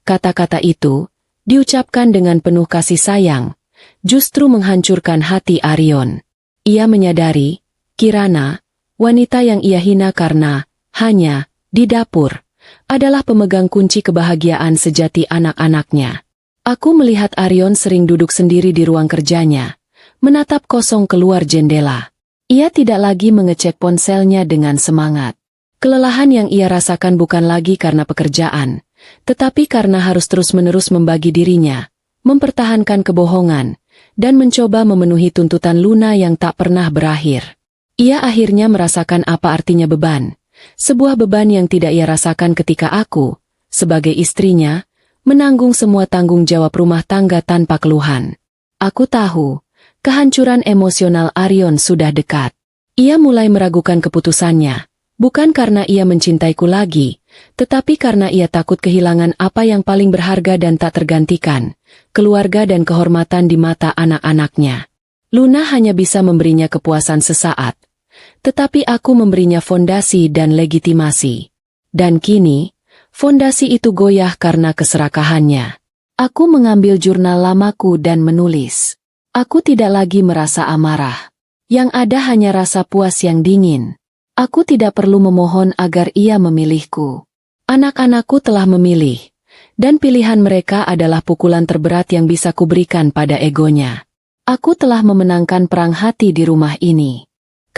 Kata-kata itu diucapkan dengan penuh kasih sayang, justru menghancurkan hati Arion. Ia menyadari, Kirana, wanita yang ia hina karena hanya di dapur, adalah pemegang kunci kebahagiaan sejati anak-anaknya. Aku melihat Arion sering duduk sendiri di ruang kerjanya, menatap kosong keluar jendela. Ia tidak lagi mengecek ponselnya dengan semangat. Kelelahan yang ia rasakan bukan lagi karena pekerjaan, tetapi karena harus terus-menerus membagi dirinya, mempertahankan kebohongan, dan mencoba memenuhi tuntutan Luna yang tak pernah berakhir. Ia akhirnya merasakan apa artinya beban, sebuah beban yang tidak ia rasakan ketika aku, sebagai istrinya, menanggung semua tanggung jawab rumah tangga tanpa keluhan. Aku tahu, kehancuran emosional Arion sudah dekat. Ia mulai meragukan keputusannya, bukan karena ia mencintaiku lagi, tetapi karena ia takut kehilangan apa yang paling berharga dan tak tergantikan, keluarga dan kehormatan di mata anak-anaknya. Luna hanya bisa memberinya kepuasan sesaat, tetapi aku memberinya fondasi dan legitimasi. Dan kini, fondasi itu goyah karena keserakahannya. Aku mengambil jurnal lamaku dan menulis. Aku tidak lagi merasa amarah. Yang ada hanya rasa puas yang dingin. Aku tidak perlu memohon agar ia memilihku. Anak-anakku telah memilih, dan pilihan mereka adalah pukulan terberat yang bisa kuberikan pada egonya. Aku telah memenangkan perang hati di rumah ini.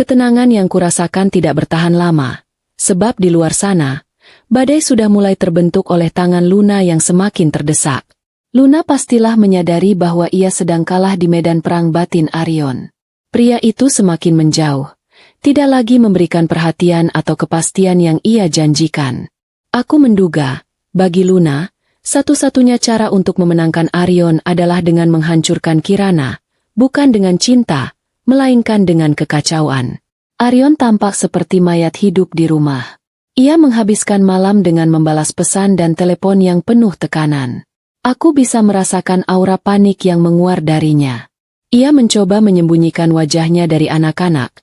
Ketenangan yang kurasakan tidak bertahan lama, sebab di luar sana, badai sudah mulai terbentuk oleh tangan Luna yang semakin terdesak. Luna pastilah menyadari bahwa ia sedang kalah di medan perang batin Arion. Pria itu semakin menjauh, tidak lagi memberikan perhatian atau kepastian yang ia janjikan. Aku menduga, bagi Luna, satu-satunya cara untuk memenangkan Arion adalah dengan menghancurkan Kirana, bukan dengan cinta, melainkan dengan kekacauan. Arion tampak seperti mayat hidup di rumah. Ia menghabiskan malam dengan membalas pesan dan telepon yang penuh tekanan. Aku bisa merasakan aura panik yang menguar darinya. Ia mencoba menyembunyikan wajahnya dari anak-anak,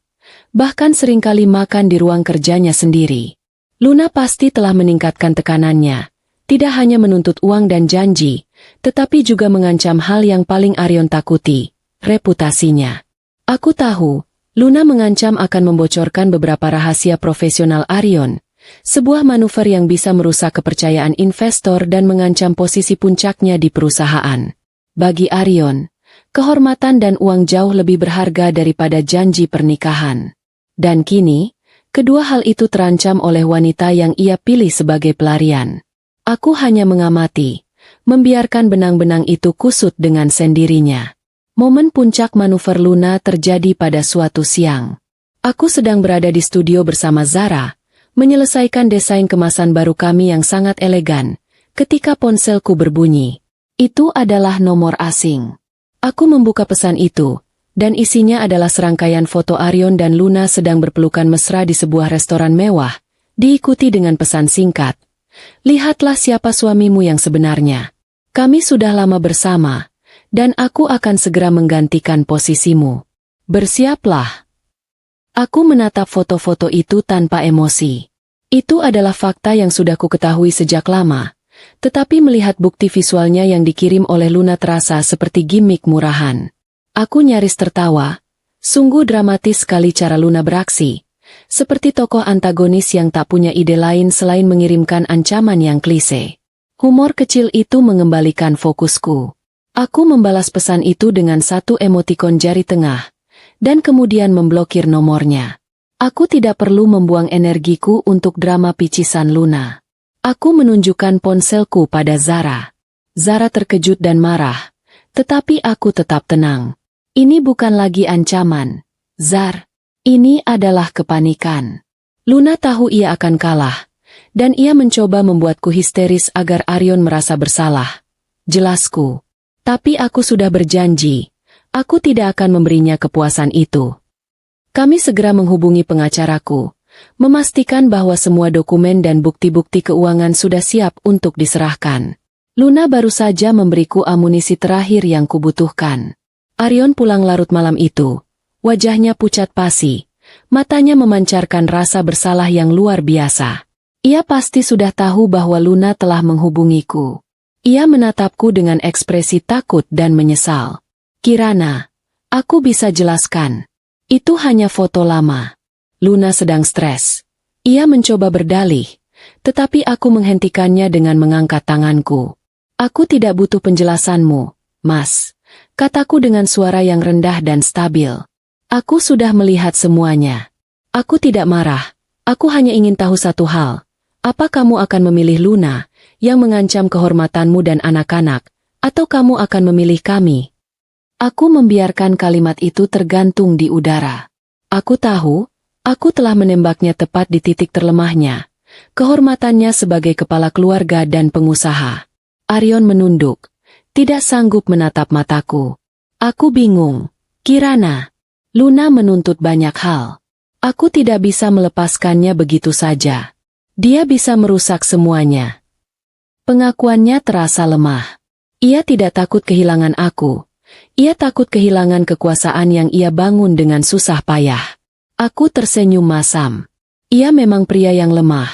bahkan seringkali makan di ruang kerjanya sendiri. Luna pasti telah meningkatkan tekanannya, tidak hanya menuntut uang dan janji, tetapi juga mengancam hal yang paling Arion takuti, reputasinya. Aku tahu, Luna mengancam akan membocorkan beberapa rahasia profesional Arion, Sebuah manuver yang bisa merusak kepercayaan investor dan mengancam posisi puncaknya di perusahaan. Bagi Arion, kehormatan dan uang jauh lebih berharga daripada janji pernikahan. Dan kini, kedua hal itu terancam oleh wanita yang ia pilih sebagai pelarian. Aku hanya mengamati, membiarkan benang-benang itu kusut dengan sendirinya. Momen puncak manuver Luna terjadi pada suatu siang. Aku sedang berada di studio bersama Zara, menyelesaikan desain kemasan baru kami yang sangat elegan, ketika ponselku berbunyi. Itu adalah nomor asing. Aku membuka pesan itu, dan isinya adalah serangkaian foto Arion dan Luna sedang berpelukan mesra di sebuah restoran mewah, diikuti dengan pesan singkat. Lihatlah siapa suamimu yang sebenarnya. Kami sudah lama bersama, dan aku akan segera menggantikan posisimu. Bersiaplah. Aku menatap foto-foto itu tanpa emosi. Itu adalah fakta yang sudah ku ketahui sejak lama, tetapi melihat bukti visualnya yang dikirim oleh Luna terasa seperti gimmick murahan. Aku nyaris tertawa. Sungguh dramatis sekali cara Luna beraksi, seperti tokoh antagonis yang tak punya ide lain selain mengirimkan ancaman yang klise. Humor kecil itu mengembalikan fokusku. Aku membalas pesan itu dengan satu emotikon jari tengah, dan kemudian memblokir nomornya. Aku tidak perlu membuang energiku untuk drama picisan Luna. Aku menunjukkan ponselku pada Zara. Zara terkejut dan marah, tetapi aku tetap tenang. Ini bukan lagi ancaman, Zar. Ini adalah kepanikan. Luna tahu ia akan kalah, dan ia mencoba membuatku histeris agar Arion merasa bersalah. Jelasku. Tapi aku sudah berjanji. Aku tidak akan memberinya kepuasan itu. Kami segera menghubungi pengacaraku, memastikan bahwa semua dokumen dan bukti-bukti keuangan sudah siap untuk diserahkan. Luna baru saja memberiku amunisi terakhir yang kubutuhkan. Arion pulang larut malam itu. Wajahnya pucat pasi, matanya memancarkan rasa bersalah yang luar biasa. Ia pasti sudah tahu bahwa Luna telah menghubungiku. Ia menatapku dengan ekspresi takut dan menyesal. Kirana, aku bisa jelaskan. Itu hanya foto lama. Luna sedang stres. Ia mencoba berdalih, tetapi aku menghentikannya dengan mengangkat tanganku. Aku tidak butuh penjelasanmu, Mas. Kataku dengan suara yang rendah dan stabil. Aku sudah melihat semuanya. Aku tidak marah. Aku hanya ingin tahu satu hal. Apa kamu akan memilih Luna, yang mengancam kehormatanmu dan anak-anak, atau kamu akan memilih kami? Aku membiarkan kalimat itu tergantung di udara. Aku tahu, aku telah menembaknya tepat di titik terlemahnya, kehormatannya sebagai kepala keluarga dan pengusaha. Arion menunduk, tidak sanggup menatap mataku. Aku bingung. Kirana, Luna menuntut banyak hal. Aku tidak bisa melepaskannya begitu saja. Dia bisa merusak semuanya. Pengakuannya terasa lemah. Ia tidak takut kehilangan aku. Ia takut kehilangan kekuasaan yang ia bangun dengan susah payah. Aku tersenyum masam. Ia memang pria yang lemah,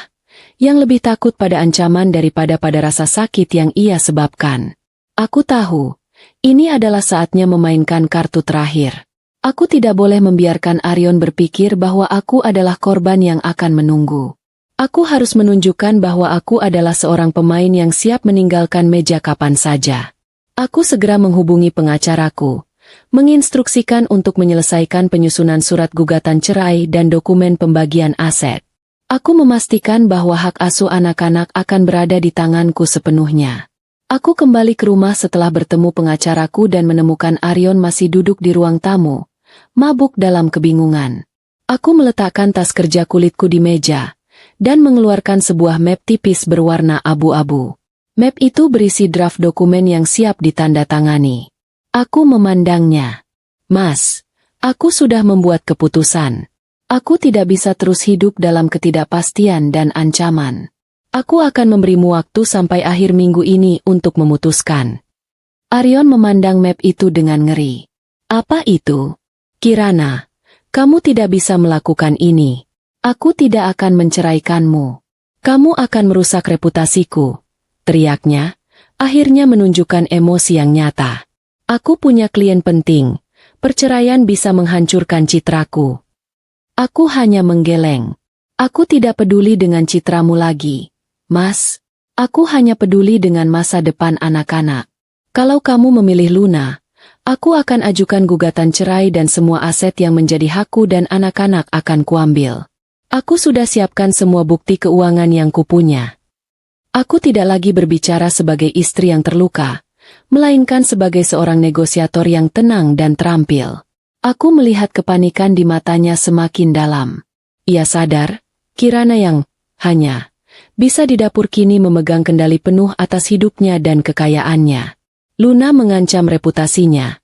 yang lebih takut pada ancaman daripada pada rasa sakit yang ia sebabkan. Aku tahu, ini adalah saatnya memainkan kartu terakhir. Aku tidak boleh membiarkan Arion berpikir bahwa aku adalah korban yang akan menunggu. Aku harus menunjukkan bahwa aku adalah seorang pemain yang siap meninggalkan meja kapan saja. Aku segera menghubungi pengacaraku, menginstruksikan untuk menyelesaikan penyusunan surat gugatan cerai dan dokumen pembagian aset. Aku memastikan bahwa hak asuh anak-anak akan berada di tanganku sepenuhnya. Aku kembali ke rumah setelah bertemu pengacaraku dan menemukan Arion masih duduk di ruang tamu, mabuk dalam kebingungan. Aku meletakkan tas kerja kulitku di meja, dan mengeluarkan sebuah map tipis berwarna abu-abu. Map itu berisi draft dokumen yang siap ditandatangani. Aku memandangnya. Mas, aku sudah membuat keputusan. Aku tidak bisa terus hidup dalam ketidakpastian dan ancaman. Aku akan memberimu waktu sampai akhir minggu ini untuk memutuskan. Arion memandang map itu dengan ngeri. Apa itu? Kirana, kamu tidak bisa melakukan ini. Aku tidak akan menceraikanmu. Kamu akan merusak reputasiku. Teriaknya, akhirnya menunjukkan emosi yang nyata. Aku punya klien penting. Perceraian bisa menghancurkan citraku. Aku hanya menggeleng. Aku tidak peduli dengan citramu lagi, Mas. Aku hanya peduli dengan masa depan anak-anak. Kalau kamu memilih Luna, aku akan ajukan gugatan cerai dan semua aset yang menjadi hakku dan anak-anak akan kuambil. Aku sudah siapkan semua bukti keuangan yang kupunya. Aku tidak lagi berbicara sebagai istri yang terluka, melainkan sebagai seorang negosiator yang tenang dan terampil. Aku melihat kepanikan di matanya semakin dalam. Ia sadar, Kirana yang hanya bisa di dapur kini memegang kendali penuh atas hidupnya dan kekayaannya. Luna mengancam reputasinya.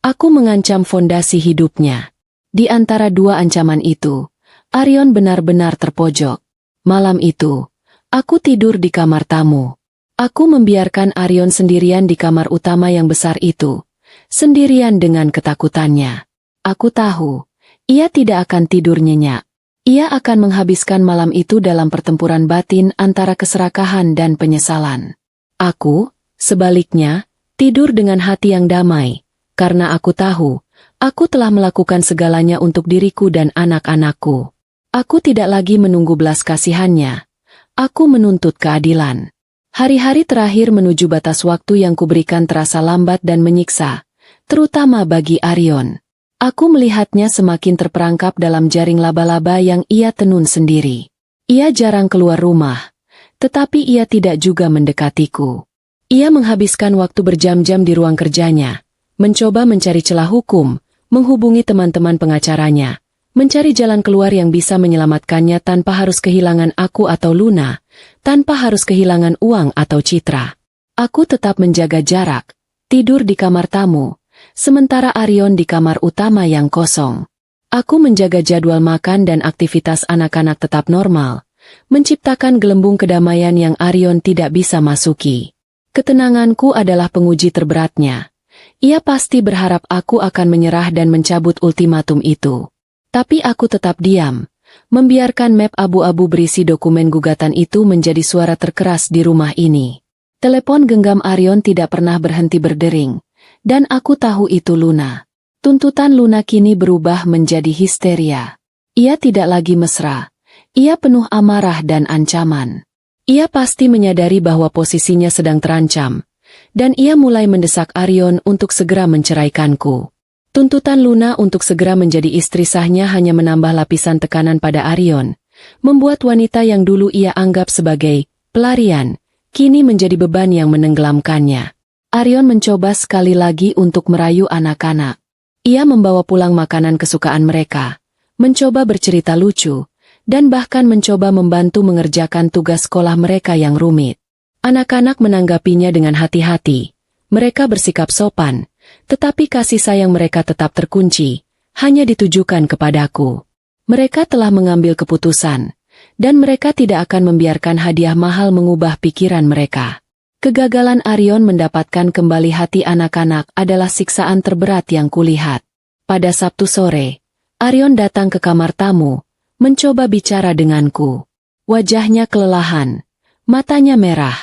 Aku mengancam fondasi hidupnya. Di antara dua ancaman itu, Arion benar-benar terpojok. Malam itu, aku tidur di kamar tamu. Aku membiarkan Arion sendirian di kamar utama yang besar itu, sendirian dengan ketakutannya. Aku tahu, ia tidak akan tidur nyenyak. Ia akan menghabiskan malam itu dalam pertempuran batin antara keserakahan dan penyesalan. Aku, sebaliknya, tidur dengan hati yang damai, karena aku tahu, aku telah melakukan segalanya untuk diriku dan anak-anakku. Aku tidak lagi menunggu belas kasihannya. Aku menuntut keadilan. Hari-hari terakhir menuju batas waktu yang kuberikan terasa lambat dan menyiksa, terutama bagi Arion. Aku melihatnya semakin terperangkap dalam jaring laba-laba yang ia tenun sendiri. Ia jarang keluar rumah, tetapi ia tidak juga mendekatiku. Ia menghabiskan waktu berjam-jam di ruang kerjanya, mencoba mencari celah hukum, menghubungi teman-teman pengacaranya, mencari jalan keluar yang bisa menyelamatkannya tanpa harus kehilangan aku atau Luna, tanpa harus kehilangan uang atau citra. Aku tetap menjaga jarak, tidur di kamar tamu, sementara Arion di kamar utama yang kosong. Aku menjaga jadwal makan dan aktivitas anak-anak tetap normal, menciptakan gelembung kedamaian yang Arion tidak bisa masuki. Ketenanganku adalah penguji terberatnya. Ia pasti berharap aku akan menyerah dan mencabut ultimatum itu. Tapi aku tetap diam, membiarkan map abu-abu berisi dokumen gugatan itu menjadi suara terkeras di rumah ini. Telepon genggam Arion tidak pernah berhenti berdering. Dan aku tahu itu Luna. Tuntutan Luna kini berubah menjadi histeria. Ia tidak lagi mesra. Ia penuh amarah dan ancaman. Ia pasti menyadari bahwa posisinya sedang terancam. Dan ia mulai mendesak Arion untuk segera menceraikanku. Tuntutan Luna untuk segera menjadi istri sahnya hanya menambah lapisan tekanan pada Arion. Membuat wanita yang dulu ia anggap sebagai pelarian, kini menjadi beban yang menenggelamkannya. Arion mencoba sekali lagi untuk merayu anak-anak. Ia membawa pulang makanan kesukaan mereka, mencoba bercerita lucu, dan bahkan mencoba membantu mengerjakan tugas sekolah mereka yang rumit. Anak-anak menanggapinya dengan hati-hati. Mereka bersikap sopan, tetapi kasih sayang mereka tetap terkunci, hanya ditujukan kepadaku. Mereka telah mengambil keputusan, dan mereka tidak akan membiarkan hadiah mahal mengubah pikiran mereka. Kegagalan Arion mendapatkan kembali hati anak-anak adalah siksaan terberat yang kulihat. Pada Sabtu sore, Arion datang ke kamar tamu, mencoba bicara denganku. Wajahnya kelelahan, matanya merah.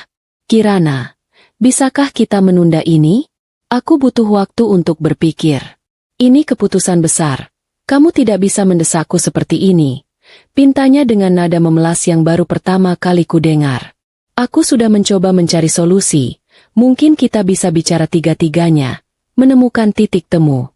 Kirana, bisakah kita menunda ini? Aku butuh waktu untuk berpikir. Ini keputusan besar. Kamu tidak bisa mendesakku seperti ini. Pintanya dengan nada memelas yang baru pertama kali kudengar. Aku sudah mencoba mencari solusi, mungkin kita bisa bicara tiga-tiganya, menemukan titik temu.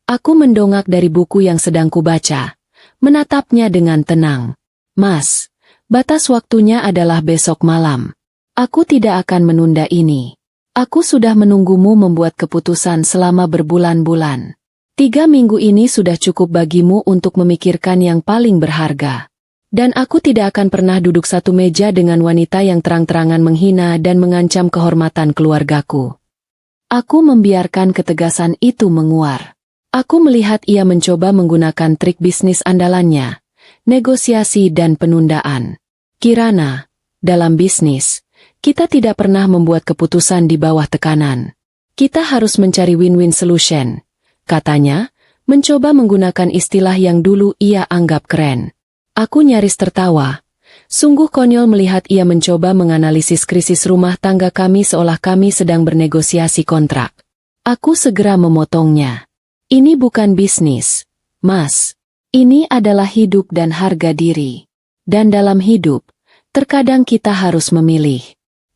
Aku mendongak dari buku yang sedang kubaca, menatapnya dengan tenang. Mas, batas waktunya adalah besok malam. Aku tidak akan menunda ini. Aku sudah menunggumu membuat keputusan selama berbulan-bulan. 3 minggu ini sudah cukup bagimu untuk memikirkan yang paling berharga. Dan aku tidak akan pernah duduk satu meja dengan wanita yang terang-terangan menghina dan mengancam kehormatan keluargaku. Aku membiarkan ketegasan itu menguar. Aku melihat ia mencoba menggunakan trik bisnis andalannya, negosiasi dan penundaan. Kirana, dalam bisnis, kita tidak pernah membuat keputusan di bawah tekanan. Kita harus mencari win-win solution, katanya, mencoba menggunakan istilah yang dulu ia anggap keren. Aku nyaris tertawa. Sungguh konyol melihat ia mencoba menganalisis krisis rumah tangga kami seolah kami sedang bernegosiasi kontrak. Aku segera memotongnya. Ini bukan bisnis, Mas. Ini adalah hidup dan harga diri. Dan dalam hidup, terkadang kita harus memilih.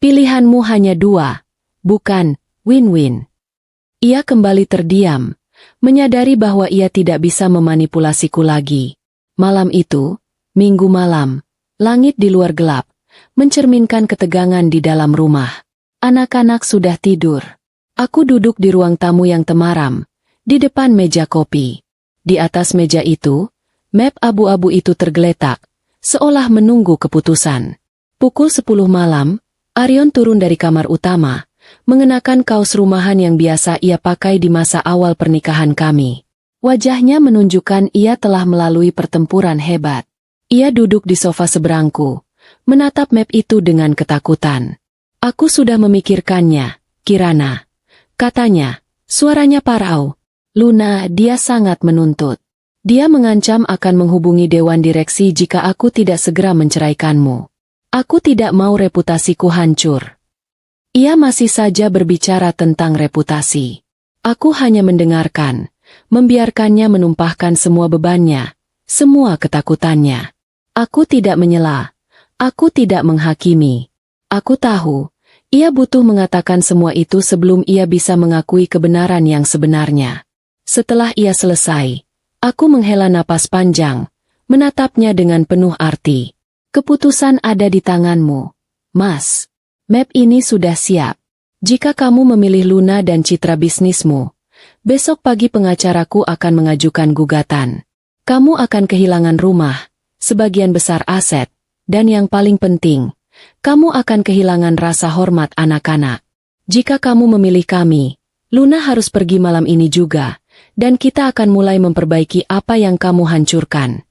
Pilihanmu hanya dua, bukan win-win. Ia kembali terdiam, menyadari bahwa ia tidak bisa memanipulasiku lagi. Malam itu, Minggu malam, langit di luar gelap, mencerminkan ketegangan di dalam rumah. Anak-anak sudah tidur. Aku duduk di ruang tamu yang temaram, di depan meja kopi. Di atas meja itu, map abu-abu itu tergeletak, seolah menunggu keputusan. Pukul 10 malam, Arion turun dari kamar utama, mengenakan kaos rumahan yang biasa ia pakai di masa awal pernikahan kami. Wajahnya menunjukkan ia telah melalui pertempuran hebat. Ia duduk di sofa seberangku, menatap map itu dengan ketakutan. Aku sudah memikirkannya, Kirana. Katanya, suaranya parau. Luna, dia sangat menuntut. Dia mengancam akan menghubungi dewan direksi jika aku tidak segera menceraikanmu. Aku tidak mau reputasiku hancur. Ia masih saja berbicara tentang reputasi. Aku hanya mendengarkan, membiarkannya menumpahkan semua bebannya, semua ketakutannya. Aku tidak menyela. Aku tidak menghakimi. Aku tahu, ia butuh mengatakan semua itu sebelum ia bisa mengakui kebenaran yang sebenarnya. Setelah ia selesai, aku menghela napas panjang, menatapnya dengan penuh arti. Keputusan ada di tanganmu, Mas. Map ini sudah siap. Jika kamu memilih Luna dan citra bisnismu, besok pagi pengacaraku akan mengajukan gugatan. Kamu akan kehilangan rumah, sebagian besar aset, dan yang paling penting, kamu akan kehilangan rasa hormat anak-anak. Jika kamu memilih kami, Luna harus pergi malam ini juga, dan kita akan mulai memperbaiki apa yang kamu hancurkan.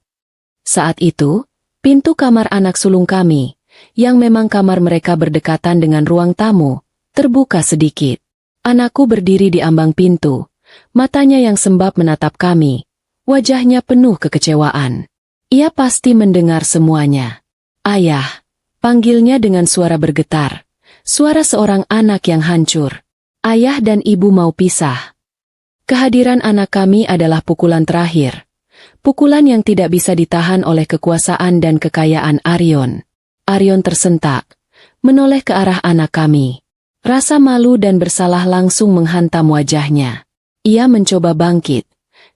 Saat itu, pintu kamar anak sulung kami, yang memang kamar mereka berdekatan dengan ruang tamu, terbuka sedikit. Anakku berdiri di ambang pintu, matanya yang sembab menatap kami, wajahnya penuh kekecewaan. Ia pasti mendengar semuanya. Ayah, panggilnya dengan suara bergetar, suara seorang anak yang hancur. Ayah dan ibu mau pisah. Kehadiran anak kami adalah pukulan terakhir. Pukulan yang tidak bisa ditahan oleh kekuasaan dan kekayaan Arion. Arion tersentak, menoleh ke arah anak kami. Rasa malu dan bersalah langsung menghantam wajahnya. Ia mencoba bangkit,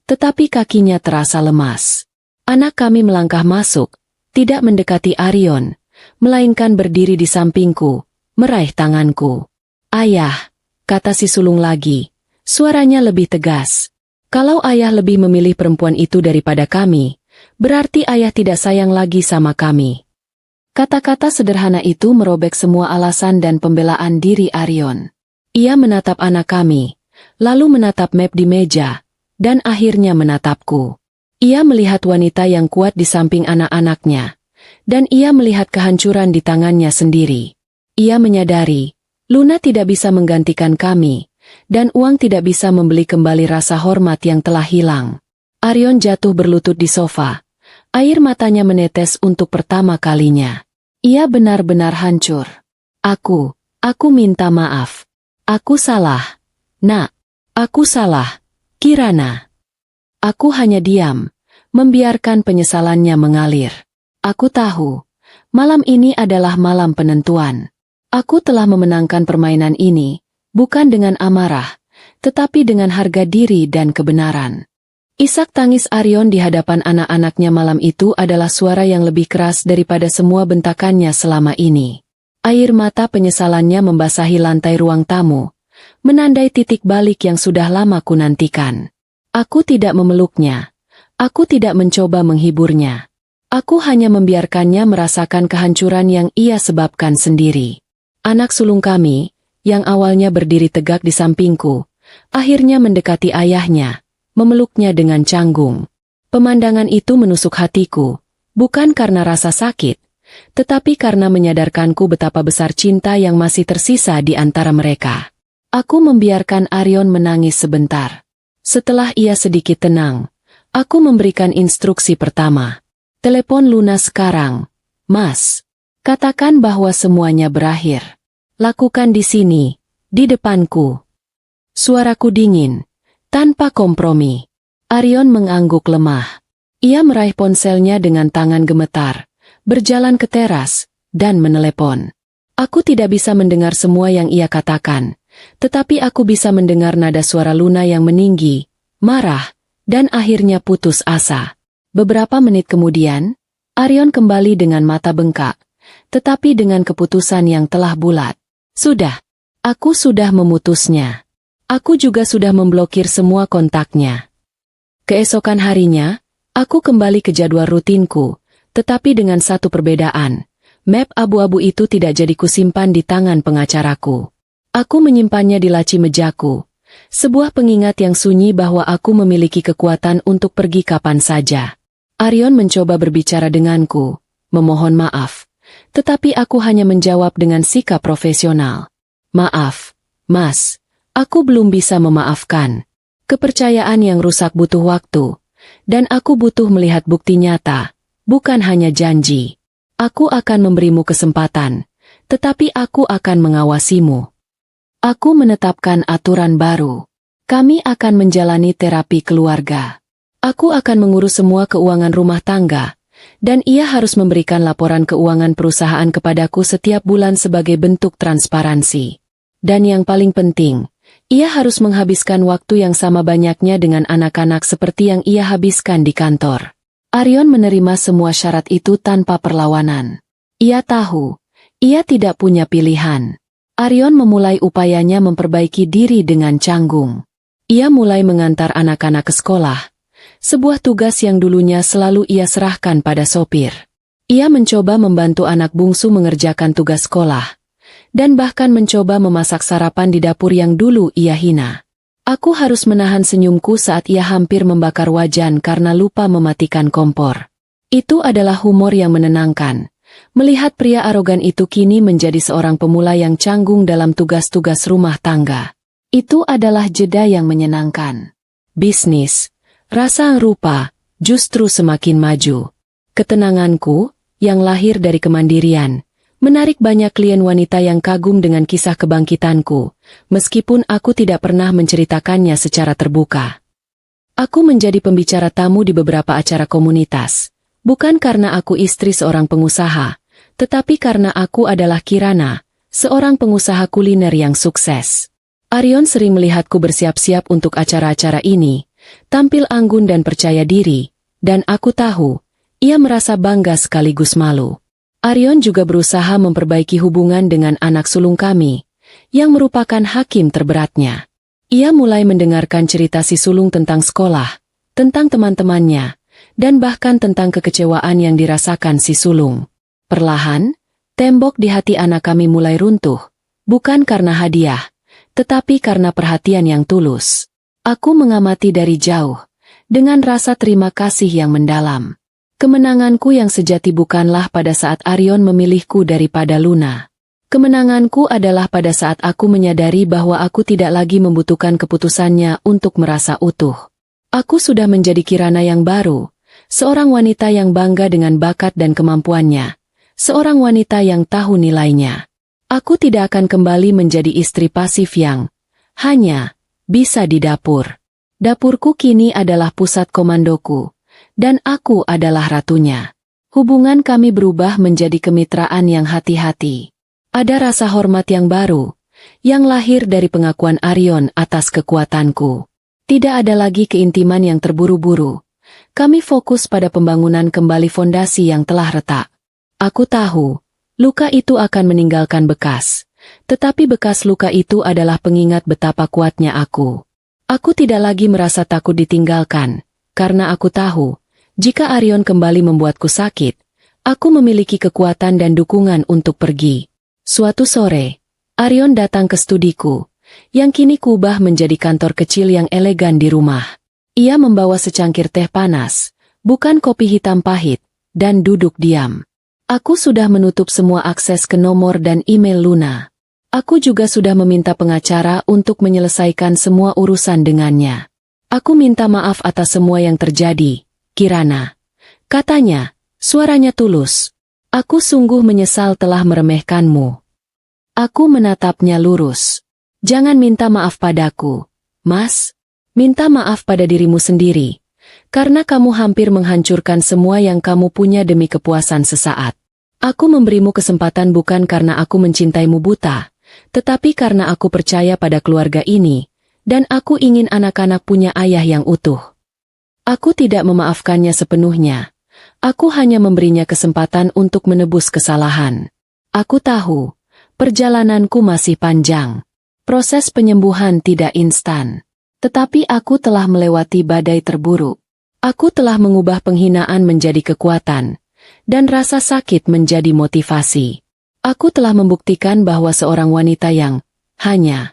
tetapi kakinya terasa lemas. Anak kami melangkah masuk, tidak mendekati Arion, melainkan berdiri di sampingku, meraih tanganku. Ayah, kata si sulung lagi, suaranya lebih tegas. Kalau ayah lebih memilih perempuan itu daripada kami, berarti ayah tidak sayang lagi sama kami. Kata-kata sederhana itu merobek semua alasan dan pembelaan diri Arion. Ia menatap anak kami, lalu menatap map di meja, dan akhirnya menatapku. Ia melihat wanita yang kuat di samping anak-anaknya, dan ia melihat kehancuran di tangannya sendiri. Ia menyadari, Luna tidak bisa menggantikan kami, dan uang tidak bisa membeli kembali rasa hormat yang telah hilang. Arion jatuh berlutut di sofa. Air matanya menetes untuk pertama kalinya. Ia benar-benar hancur. Aku minta maaf. Aku salah. Nak, aku salah. Kirana. Aku hanya diam, membiarkan penyesalannya mengalir. Aku tahu, malam ini adalah malam penentuan. Aku telah memenangkan permainan ini, bukan dengan amarah, tetapi dengan harga diri dan kebenaran. Isak tangis Arion di hadapan anak-anaknya malam itu adalah suara yang lebih keras daripada semua bentakannya selama ini. Air mata penyesalannya membasahi lantai ruang tamu, menandai titik balik yang sudah lama kunantikan. Aku tidak memeluknya. Aku tidak mencoba menghiburnya. Aku hanya membiarkannya merasakan kehancuran yang ia sebabkan sendiri. Anak sulung kami, yang awalnya berdiri tegak di sampingku, akhirnya mendekati ayahnya, memeluknya dengan canggung. Pemandangan itu menusuk hatiku, bukan karena rasa sakit, tetapi karena menyadarkanku betapa besar cinta yang masih tersisa di antara mereka. Aku membiarkan Arion menangis sebentar. Setelah ia sedikit tenang, aku memberikan instruksi pertama. Telepon Luna sekarang, Mas. Katakan bahwa semuanya berakhir. Lakukan di sini, di depanku. Suaraku dingin, tanpa kompromi. Arion mengangguk lemah. Ia meraih ponselnya dengan tangan gemetar, berjalan ke teras, dan menelepon. Aku tidak bisa mendengar semua yang ia katakan, tetapi aku bisa mendengar nada suara Luna yang meninggi, marah, dan akhirnya putus asa. Beberapa menit kemudian, Arion kembali dengan mata bengkak, tetapi dengan keputusan yang telah bulat. Sudah. Aku sudah memutusnya. Aku juga sudah memblokir semua kontaknya. Keesokan harinya, aku kembali ke jadwal rutinku, tetapi dengan satu perbedaan. Map abu-abu itu tidak jadi kusimpan di tangan pengacaraku. Aku menyimpannya di laci mejaku. Sebuah pengingat yang sunyi bahwa aku memiliki kekuatan untuk pergi kapan saja. Arion mencoba berbicara denganku, memohon maaf. Tetapi aku hanya menjawab dengan sikap profesional. Maaf, Mas, aku belum bisa memaafkan. Kepercayaan yang rusak butuh waktu. Dan aku butuh melihat bukti nyata, bukan hanya janji. Aku akan memberimu kesempatan, tetapi aku akan mengawasimu. Aku menetapkan aturan baru. Kami akan menjalani terapi keluarga. Aku akan mengurus semua keuangan rumah tangga, dan ia harus memberikan laporan keuangan perusahaan kepadaku setiap bulan sebagai bentuk transparansi. Dan yang paling penting, ia harus menghabiskan waktu yang sama banyaknya dengan anak-anak seperti yang ia habiskan di kantor. Arion menerima semua syarat itu tanpa perlawanan. Ia tahu, ia tidak punya pilihan. Arion memulai upayanya memperbaiki diri dengan canggung. Ia mulai mengantar anak-anak ke sekolah. Sebuah tugas yang dulunya selalu ia serahkan pada sopir. Ia mencoba membantu anak bungsu mengerjakan tugas sekolah, dan bahkan mencoba memasak sarapan di dapur yang dulu ia hina. Aku harus menahan senyumku saat ia hampir membakar wajan karena lupa mematikan kompor. Itu adalah humor yang menenangkan. Melihat pria arogan itu kini menjadi seorang pemula yang canggung dalam tugas-tugas rumah tangga. Itu adalah jeda yang menyenangkan. Bisnis. Rasa rupa, justru semakin maju. Ketenanganku, yang lahir dari kemandirian, menarik banyak klien wanita yang kagum dengan kisah kebangkitanku, meskipun aku tidak pernah menceritakannya secara terbuka. Aku menjadi pembicara tamu di beberapa acara komunitas, bukan karena aku istri seorang pengusaha, tetapi karena aku adalah Kirana, seorang pengusaha kuliner yang sukses. Arion sering melihatku bersiap-siap untuk acara-acara ini, tampil anggun dan percaya diri, dan aku tahu, ia merasa bangga sekaligus malu. Arion juga berusaha memperbaiki hubungan dengan anak sulung kami, yang merupakan hakim terberatnya. Ia mulai mendengarkan cerita si sulung tentang sekolah, tentang teman-temannya, dan bahkan tentang kekecewaan yang dirasakan si sulung. Perlahan, tembok di hati anak kami mulai runtuh, bukan karena hadiah, tetapi karena perhatian yang tulus. Aku mengamati dari jauh, dengan rasa terima kasih yang mendalam. Kemenanganku yang sejati bukanlah pada saat Arion memilihku daripada Luna. Kemenanganku adalah pada saat aku menyadari bahwa aku tidak lagi membutuhkan keputusannya untuk merasa utuh. Aku sudah menjadi Kirana yang baru, seorang wanita yang bangga dengan bakat dan kemampuannya, seorang wanita yang tahu nilainya. Aku tidak akan kembali menjadi istri pasif yang hanya bisa di dapur. Dapurku kini adalah pusat komandoku, dan aku adalah ratunya. Hubungan kami berubah menjadi kemitraan yang hati-hati. Ada rasa hormat yang baru, yang lahir dari pengakuan Arion atas kekuatanku. Tidak ada lagi keintiman yang terburu-buru. Kami fokus pada pembangunan kembali fondasi yang telah retak. Aku tahu, luka itu akan meninggalkan bekas. Tetapi bekas luka itu adalah pengingat betapa kuatnya aku. Aku tidak lagi merasa takut ditinggalkan, karena aku tahu, jika Arion kembali membuatku sakit, aku memiliki kekuatan dan dukungan untuk pergi. Suatu sore, Arion datang ke studiku, yang kini kubah menjadi kantor kecil yang elegan di rumah. Ia membawa secangkir teh panas, bukan kopi hitam pahit, dan duduk diam. Aku sudah menutup semua akses ke nomor dan email Luna. Aku juga sudah meminta pengacara untuk menyelesaikan semua urusan dengannya. Aku minta maaf atas semua yang terjadi, Kirana. Katanya, suaranya tulus. Aku sungguh menyesal telah meremehkanmu. Aku menatapnya lurus. Jangan minta maaf padaku, Mas. Minta maaf pada dirimu sendiri. Karena kamu hampir menghancurkan semua yang kamu punya demi kepuasan sesaat. Aku memberimu kesempatan bukan karena aku mencintaimu buta, tetapi karena aku percaya pada keluarga ini, dan aku ingin anak-anak punya ayah yang utuh. Aku tidak memaafkannya sepenuhnya. Aku hanya memberinya kesempatan untuk menebus kesalahan. Aku tahu, perjalananku masih panjang. Proses penyembuhan tidak instan. Tetapi aku telah melewati badai terburuk. Aku telah mengubah penghinaan menjadi kekuatan, dan rasa sakit menjadi motivasi. Aku telah membuktikan bahwa seorang wanita yang hanya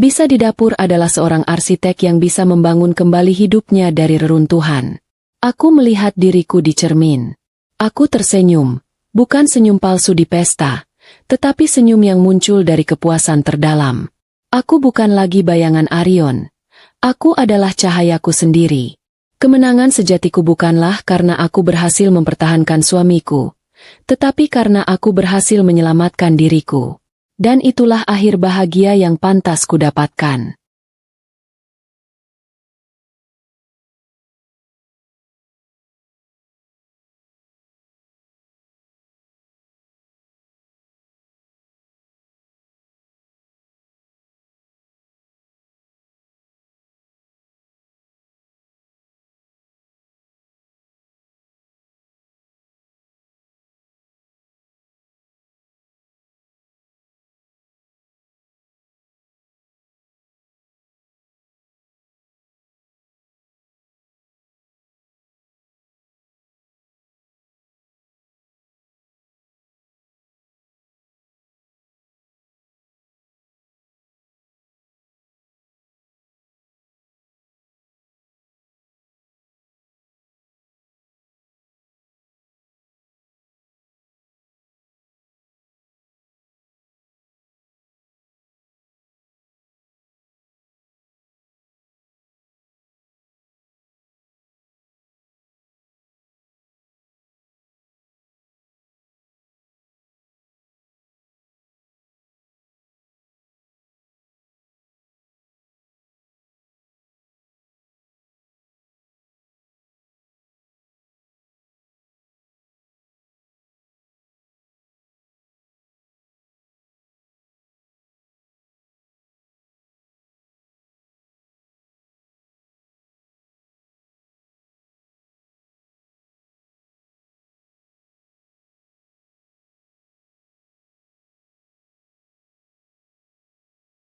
bisa di dapur adalah seorang arsitek yang bisa membangun kembali hidupnya dari reruntuhan. Aku melihat diriku di cermin. Aku tersenyum, bukan senyum palsu di pesta, tetapi senyum yang muncul dari kepuasan terdalam. Aku bukan lagi bayangan Arion. Aku adalah cahayaku sendiri. Kemenangan sejatiku bukanlah karena aku berhasil mempertahankan suamiku, tetapi karena aku berhasil menyelamatkan diriku. Dan itulah akhir bahagia yang pantas kudapatkan.